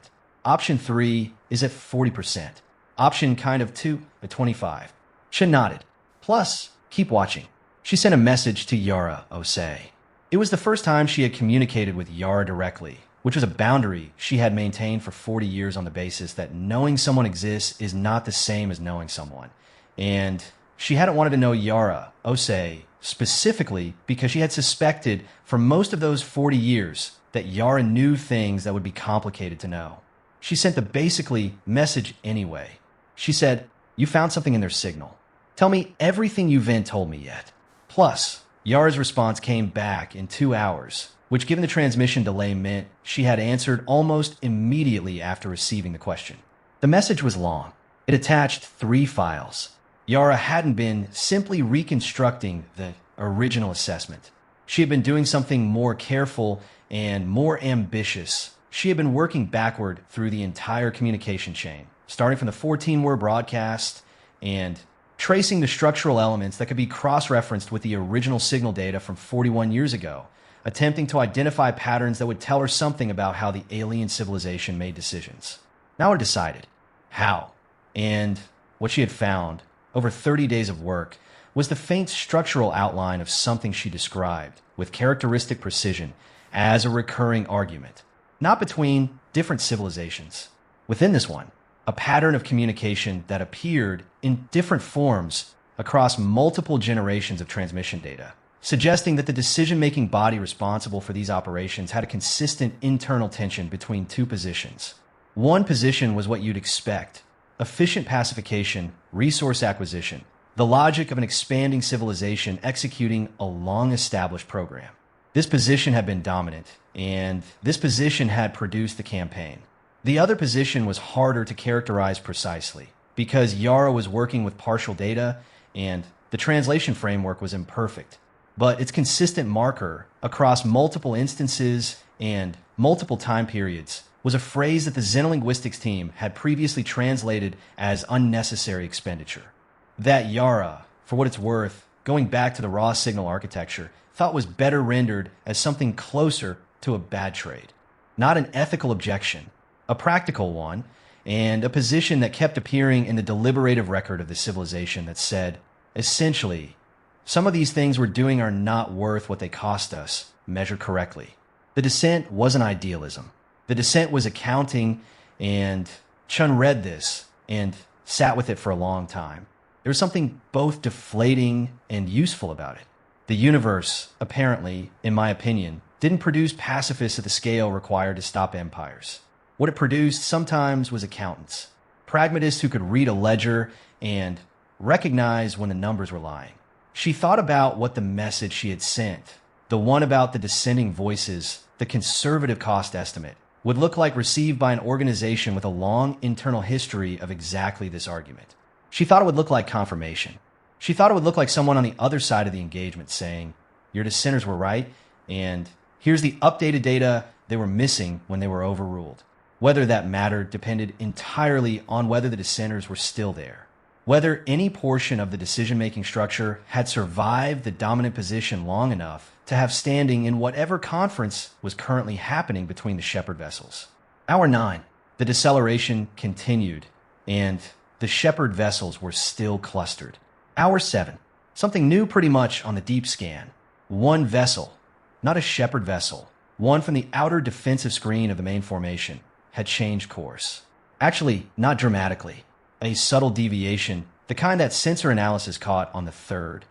Option 3 is at 40%. Option kind of 2 at 25. She nodded. Plus, keep watching. She sent a message to Yara Osei. It was the first time she had communicated with Yara directly, which was a boundary she had maintained for 40 years on the basis that knowing someone exists is not the same as knowing someone. And she hadn't wanted to know Yara Osei specifically because she had suspected for most of those 40 years that Yara knew things that would be complicated to know. She sent the basically message anyway. She said, "You found something in their signal. Tell me everything you haven't told me yet." Plus, Yara's response came back in 2 hours, which given the transmission delay meant she had answered almost immediately after receiving the question. The message was long. It attached 3 files. Yara hadn't been simply reconstructing the original assessment. She had been doing something more careful and more ambitious. She had been working backward through the entire communication chain, starting from the 14-word broadcast and tracing the structural elements that could be cross-referenced with the original signal data from 41 years ago, attempting to identify patterns that would tell her something about how the alien civilization made decisions. Now it decided how, and what she had found over 30 days of work was the faint structural outline of something she described with characteristic precision as a recurring argument, not between different civilizations. Within this one, a pattern of communication that appeared in different forms across multiple generations of transmission data, suggesting that the decision-making body responsible for these operations had a consistent internal tension between 2 positions. One position was what you'd expect: efficient pacification, resource acquisition, the logic of an expanding civilization executing a long-established program. This position had been dominant, and this position had produced the campaign. The other position was harder to characterize precisely, because Yara was working with partial data, and the translation framework was imperfect. But its consistent marker across multiple instances and multiple time periods was a phrase that the xenolinguistics team had previously translated as unnecessary expenditure. That Yara, for what it's worth, going back to the raw signal architecture, thought was better rendered as something closer to a bad trade. Not an ethical objection, a practical one, and a position that kept appearing in the deliberative record of the civilization that said, essentially, some of these things we're doing are not worth what they cost us, measured correctly. The dissent wasn't idealism. The dissent was accounting, and Chun read this and sat with it for a long time. There was something both deflating and useful about it. The universe, apparently, in my opinion, didn't produce pacifists at the scale required to stop empires. What it produced sometimes was accountants, pragmatists who could read a ledger and recognize when the numbers were lying. She thought about what the message she had sent, the one about the dissenting voices, the conservative cost estimate, would look like received by an organization with a long internal history of exactly this argument. She thought it would look like confirmation. She thought it would look like someone on the other side of the engagement saying, "Your dissenters were right, and here's the updated data they were missing when they were overruled." Whether that mattered depended entirely on whether the dissenters were still there. Whether any portion of the decision-making structure had survived the dominant position long enough to have standing in whatever conference was currently happening between the shepherd vessels. Hour 9, the deceleration continued, and the shepherd vessels were still clustered. Hour 7, something new pretty much on the deep scan. One vessel, not a shepherd vessel, one from the outer defensive screen of the main formation, had changed course. Actually, not dramatically. A subtle deviation, the kind that sensor analysis caught on the 3rd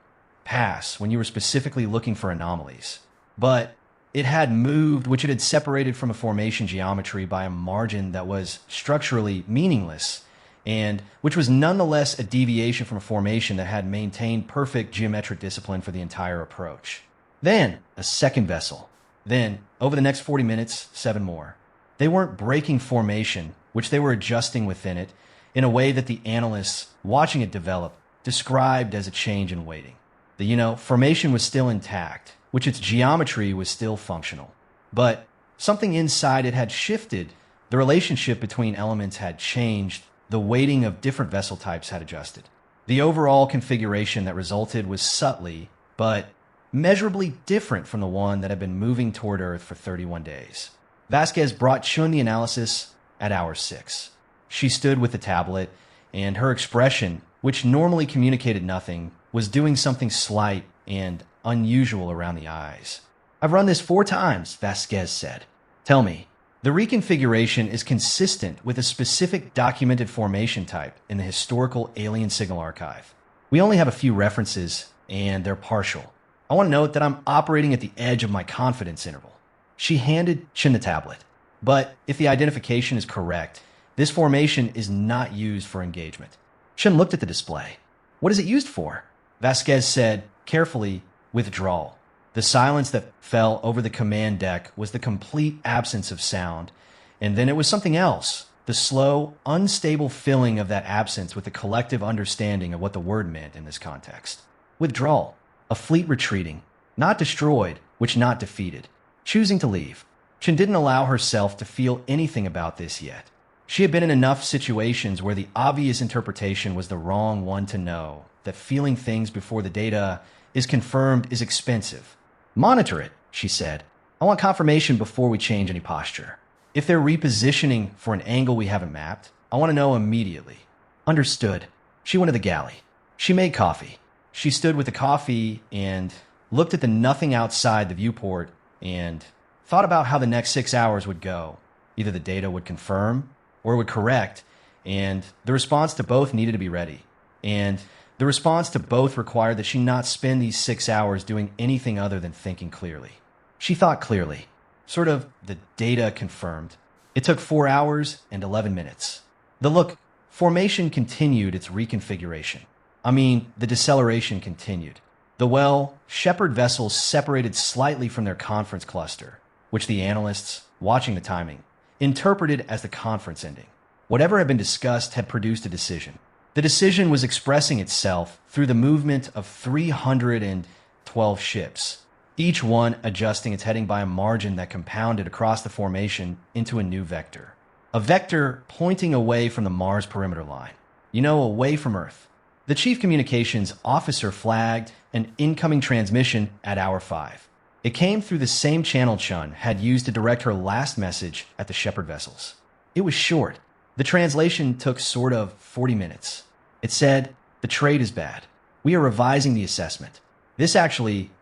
pass when you were specifically looking for anomalies. But it had moved, which it had separated from a formation geometry by a margin that was structurally meaningless, and which was nonetheless a deviation from a formation that had maintained perfect geometric discipline for the entire approach. Then, a second vessel. Then, over the next 40 minutes, 7 more. They weren't breaking formation, which they were adjusting within it, in a way that the analysts, watching it develop, described as a change in weighting. The formation was still intact, which its geometry was still functional. But something inside it had shifted. The relationship between elements had changed. The weighting of different vessel types had adjusted. The overall configuration that resulted was subtly, but measurably different from the one that had been moving toward Earth for 31 days. Vasquez brought Chun the analysis at hour 6. She stood with the tablet, and her expression, which normally communicated nothing, was doing something slight and unusual around the eyes. "I've run this 4 times, Vasquez said. Tell me, the reconfiguration is consistent with a specific documented formation type in the historical alien signal archive. We only have a few references, and they're partial. I want to note that I'm operating at the edge of my confidence interval." She handed Chin the tablet. "But if the identification is correct, this formation is not used for engagement." Chin looked at the display. "What is it used for?" Vasquez said, carefully, "Withdrawal." The silence that fell over the command deck was the complete absence of sound, and then it was something else, the slow, unstable filling of that absence with a collective understanding of what the word meant in this context. Withdrawal. A fleet retreating. Not destroyed, which not defeated. Choosing to leave. Chin didn't allow herself to feel anything about this yet. She had been in enough situations where the obvious interpretation was the wrong one to know that feeling things before the data is confirmed is expensive. "Monitor it," she said. "I want confirmation before we change any posture. If they're repositioning for an angle we haven't mapped, I want to know immediately." Understood. She went to the galley. She made coffee. She stood with the coffee and looked at the nothing outside the viewport and thought about how the next 6 hours would go. Either the data would confirm or it would correct, and the response to both needed to be ready. And the response to both required that she not spend these 6 hours doing anything other than thinking clearly. She thought clearly. Sort of the data confirmed. It took 4 hours and 11 minutes. The formation continued its reconfiguration. The deceleration continued. The Shepherd vessels separated slightly from their conference cluster, which the analysts, watching the timing, interpreted as the conference ending. Whatever had been discussed had produced a decision. The decision was expressing itself through the movement of 312 ships, each one adjusting its heading by a margin that compounded across the formation into a new vector. A vector pointing away from the Mars perimeter line. Away from Earth. The chief communications officer flagged an incoming transmission at hour 5. It came through the same channel Chun had used to direct her last message at the Shepherd vessels. It was short. The translation took sort of 40 minutes. It said, "The trade is bad. We are revising the assessment.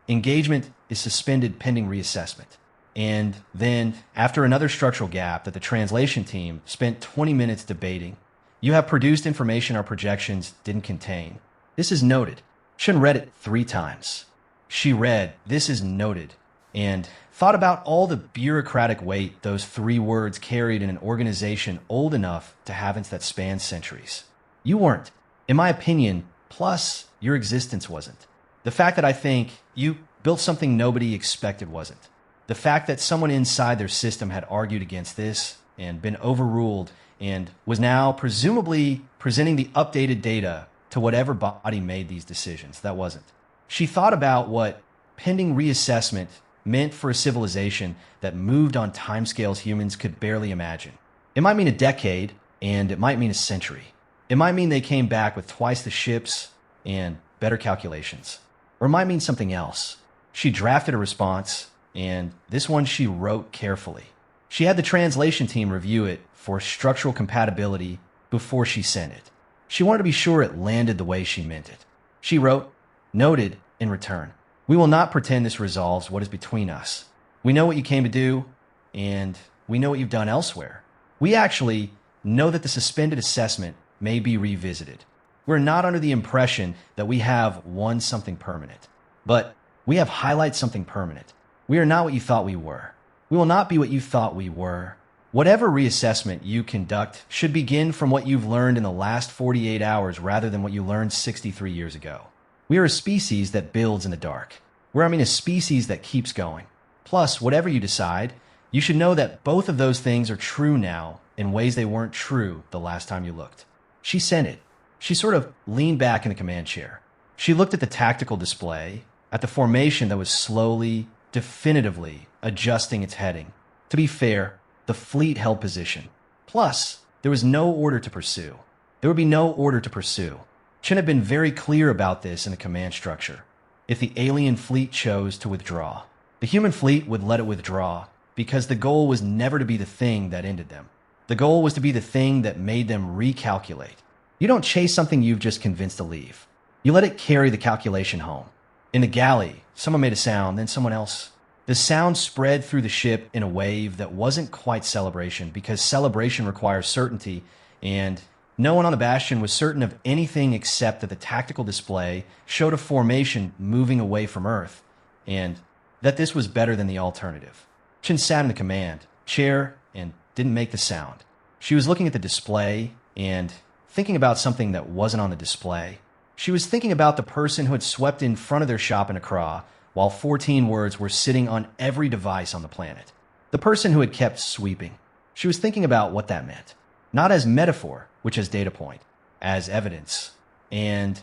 Engagement is suspended pending reassessment." And then, after another structural gap that the translation team spent 20 minutes debating, "You have produced information our projections didn't contain. This is noted." Chun read it 3 times. She read, "This is noted," and thought about all the bureaucratic weight those 3 words carried in an organization old enough to have that spanned centuries. You weren't. In my opinion, plus your existence wasn't. The fact that I think you built something nobody expected wasn't. The fact that someone inside their system had argued against this and been overruled and was now presumably presenting the updated data to whatever body made these decisions, that wasn't. She thought about what pending reassessment meant for a civilization that moved on timescales humans could barely imagine. It might mean a decade, and it might mean a century. It might mean they came back with twice the ships and better calculations. Or it might mean something else. She drafted a response, and this one she wrote carefully. She had the translation team review it for structural compatibility before she sent it. She wanted to be sure it landed the way she meant it. She wrote, "Noted in return. We will not pretend this resolves what is between us. We know what you came to do, and we know what you've done elsewhere. We actually know that the suspended assessment may be revisited. We're not under the impression that we have won something permanent, but we have highlighted something permanent. We are not what you thought we were. We will not be what you thought we were. Whatever reassessment you conduct should begin from what you've learned in the last 48 hours rather than what you learned 63 years ago. We are a species that builds in the dark. A species that keeps going. Plus, whatever you decide, you should know that both of those things are true now in ways they weren't true the last time you looked." She sent it. She sort of leaned back in the command chair. She looked at the tactical display, at the formation that was slowly, definitively adjusting its heading. To be fair, the fleet held position. Plus, there was no order to pursue. There would be no order to pursue. Chen had been very clear about this in the command structure. if the alien fleet chose to withdraw. The human fleet would let it withdraw because the goal was never to be the thing that ended them. The goal was to be the thing that made them recalculate. You don't chase something you've just convinced to leave. You let it carry the calculation home. In the galley, someone made a sound, then someone else. The sound spread through the ship in a wave that wasn't quite celebration, because celebration requires certainty, and no one on the Bastion was certain of anything except that the tactical display showed a formation moving away from Earth, and that this was better than the alternative. Chin sat in the command chair and didn't make the sound. She was looking at the display and thinking about something that wasn't on the display. She was thinking about the person who had swept in front of their shop in Accra, while 14 words were sitting on every device on the planet. The person who had kept sweeping. She was thinking about what that meant. Not as metaphor, which is data point, as evidence, and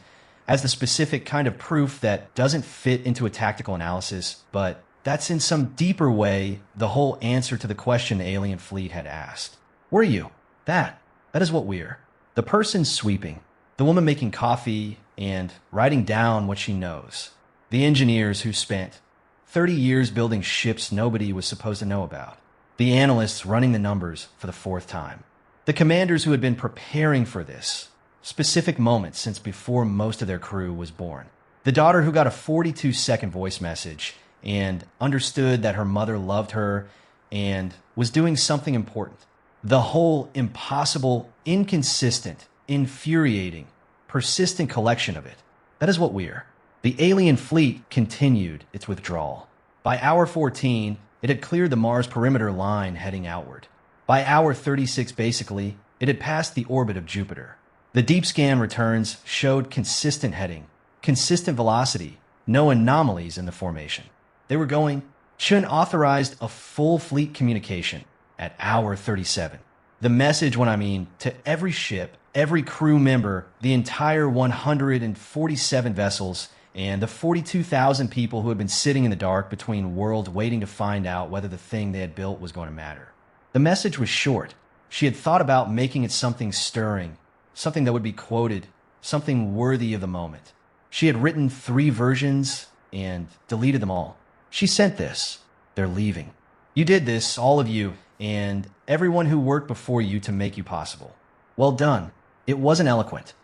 as the specific kind of proof that doesn't fit into a tactical analysis, but that's in some deeper way the whole answer to the question the alien fleet had asked. Were you? That is what we're. The person sweeping, the woman making coffee and writing down what she knows. The engineers who spent 30 years building ships nobody was supposed to know about. The analysts running the numbers for the fourth time. The commanders who had been preparing for this specific moment since before most of their crew was born. The daughter who got a 42-second voice message and understood that her mother loved her and was doing something important. The whole impossible, inconsistent, infuriating, persistent collection of it. That is what we're. The alien fleet continued its withdrawal. By hour 14, it had cleared the Mars perimeter line heading outward. By hour 36, basically, it had passed the orbit of Jupiter. The deep scan returns showed consistent heading, consistent velocity, no anomalies in the formation. They were going. Chun authorized a full fleet communication at hour 37. The message, when I mean to every ship, every crew member, the entire 147 vessels, and the 42,000 people who had been sitting in the dark between worlds waiting to find out whether the thing they had built was going to matter. The message was short. She had thought about making it something stirring, something that would be quoted, something worthy of the moment. She had written 3 versions and deleted them all. She sent this. They're leaving. You did this, all of you, and everyone who worked before you to make you possible. Well done. It wasn't eloquent.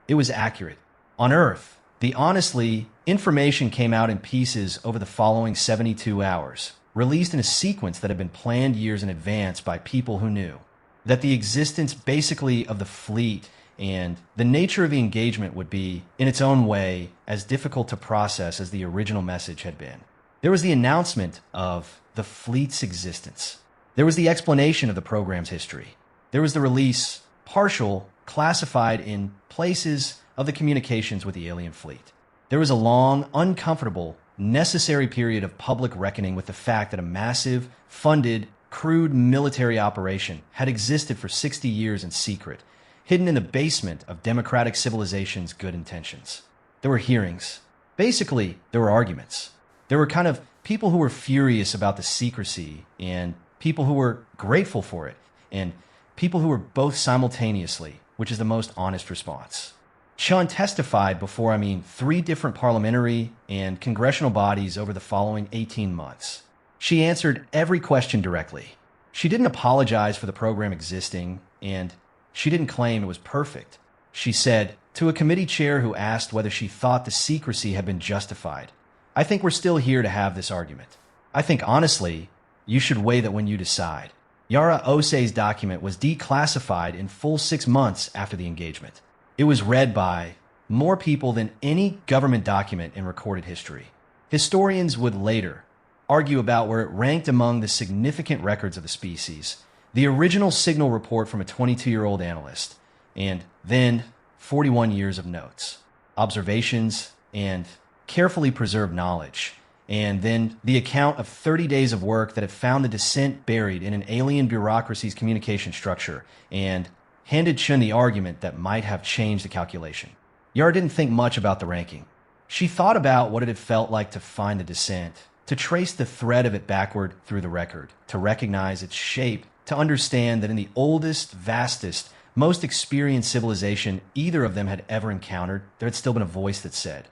It was accurate. On Earth, the honestly, information came out in pieces over the following 72 hours, released in a sequence that had been planned years in advance by people who knew that the existence basically of the fleet and the nature of the engagement would be, in its own way, as difficult to process as the original message had been. There was the announcement of the fleet's existence. There was the explanation of the program's history. There was the release, partial, classified in places of the communications with the alien fleet. There was a long, uncomfortable, necessary period of public reckoning with the fact that a massive, funded, crude military operation had existed for 60 years in secret, hidden in the basement of democratic civilization's good intentions. There were hearings. Basically, there were arguments. There were kind of people who were furious about the secrecy and people who were grateful for it and people who were both simultaneously, which is the most honest response. Chun testified before, 3 different parliamentary and congressional bodies over the following 18 months. She answered every question directly. She didn't apologize for the program existing, and she didn't claim it was perfect. She said, to a committee chair who asked whether she thought the secrecy had been justified, I think we're still here to have this argument. I think, honestly, you should weigh that when you decide. Yara Osei's document was declassified in full 6 months after the engagement. It was read by more people than any government document in recorded history. Historians would later argue about where it ranked among the significant records of the species, the original signal report from a 22-year-old analyst, and then 41 years of notes, observations, and carefully preserved knowledge, and then the account of 30 days of work that had found the descent buried in an alien bureaucracy's communication structure, and handed Chun the argument that might have changed the calculation. Yara didn't think much about the ranking. She thought about what it had felt like to find the descent, to trace the thread of it backward through the record, to recognize its shape, to understand that in the oldest, vastest, most experienced civilization either of them had ever encountered, there had still been a voice that said,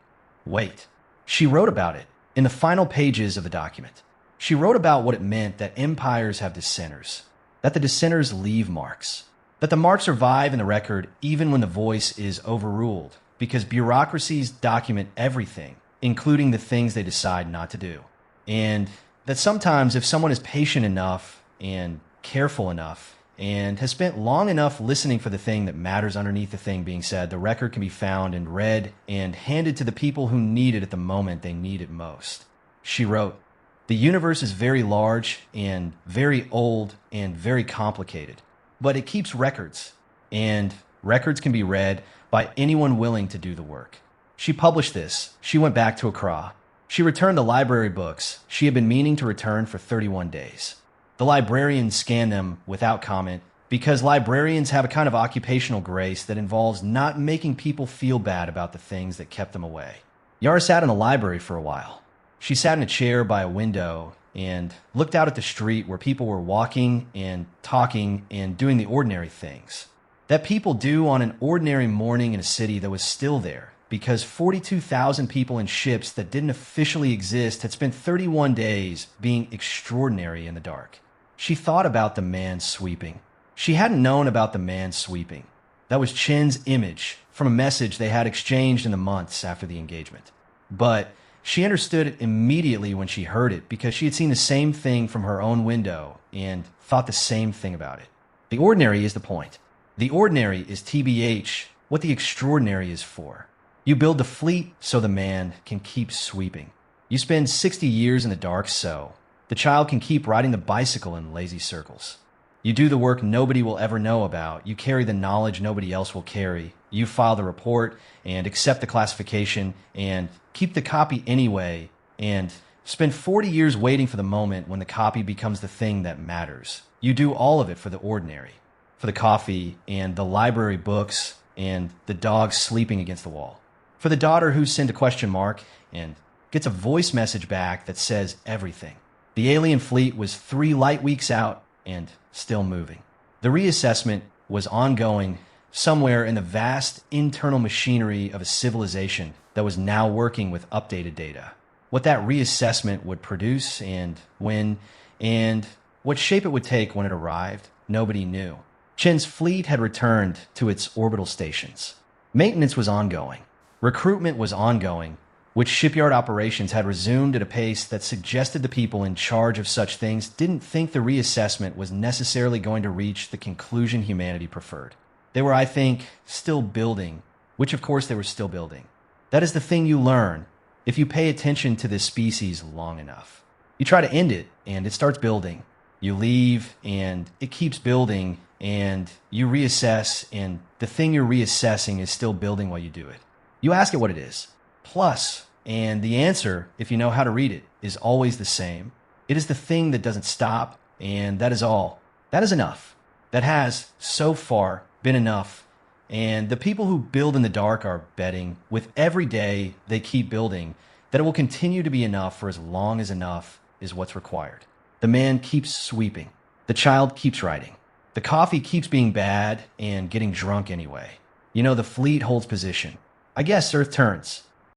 wait. She wrote about it in the final pages of the document. She wrote about what it meant that empires have dissenters, that the dissenters leave marks, that the marks survive in the record even when the voice is overruled, because bureaucracies document everything, including the things they decide not to do. And that sometimes if someone is patient enough and careful enough and has spent long enough listening for the thing that matters underneath the thing being said, the record can be found and read and handed to the people who need it at the moment they need it most. She wrote, "The universe is very large and very old and very complicated, but it keeps records, and records can be read by anyone willing to do the work." She published this. She went back to Accra. She returned the library books she had been meaning to return for 31 days. The librarian scanned them without comment because librarians have a kind of occupational grace that involves not making people feel bad about the things that kept them away. Yara sat in the library for a while. She sat in a chair by a window and looked out at the street where people were walking and talking and doing the ordinary things that people do on an ordinary morning in a city that was still there because 42,000 people in ships that didn't officially exist had spent 31 days being extraordinary in the dark. She thought about the man sweeping. She hadn't known about the man sweeping. That was Chen's image from a message they had exchanged in the months after the engagement. But she understood it immediately when she heard it because she had seen the same thing from her own window and thought the same thing about it. The ordinary is the point. The ordinary is TBH, what the extraordinary is for. You build the fleet so the man can keep sweeping. You spend 60 years in the dark so the child can keep riding the bicycle in lazy circles. You do the work nobody will ever know about. You carry the knowledge nobody else will carry. You file the report and accept the classification and keep the copy anyway and spend 40 years waiting for the moment when the copy becomes the thing that matters. You do all of it for the ordinary, for the coffee and the library books and the dog sleeping against the wall, for the daughter who sent a question mark and gets a voice message back that says everything. The alien fleet was 3 light weeks out and still moving. The reassessment was ongoing somewhere in the vast internal machinery of a civilization that was now working with updated data. What that reassessment would produce and when and what shape it would take when it arrived, nobody knew. Chen's fleet had returned to its orbital stations. Maintenance was ongoing. Recruitment was ongoing, which shipyard operations had resumed at a pace that suggested the people in charge of such things didn't think the reassessment was necessarily going to reach the conclusion humanity preferred. They were, I think, still building, which of course they were still building. That is the thing you learn if you pay attention to this species long enough. You try to end it, and it starts building. You leave, and it keeps building, and you reassess, and the thing you're reassessing is still building while you do it. You ask it what it is. Plus, and the answer, if you know how to read it, is always the same. It is the thing that doesn't stop, and that is all. That is enough. That has, so far, been enough. And the people who build in the dark are betting, with every day they keep building, that it will continue to be enough for as long as enough is what's required. The man keeps sweeping. The child keeps writing. The coffee keeps being bad and getting drunk anyway. You know, the fleet holds position. I guess Earth turns.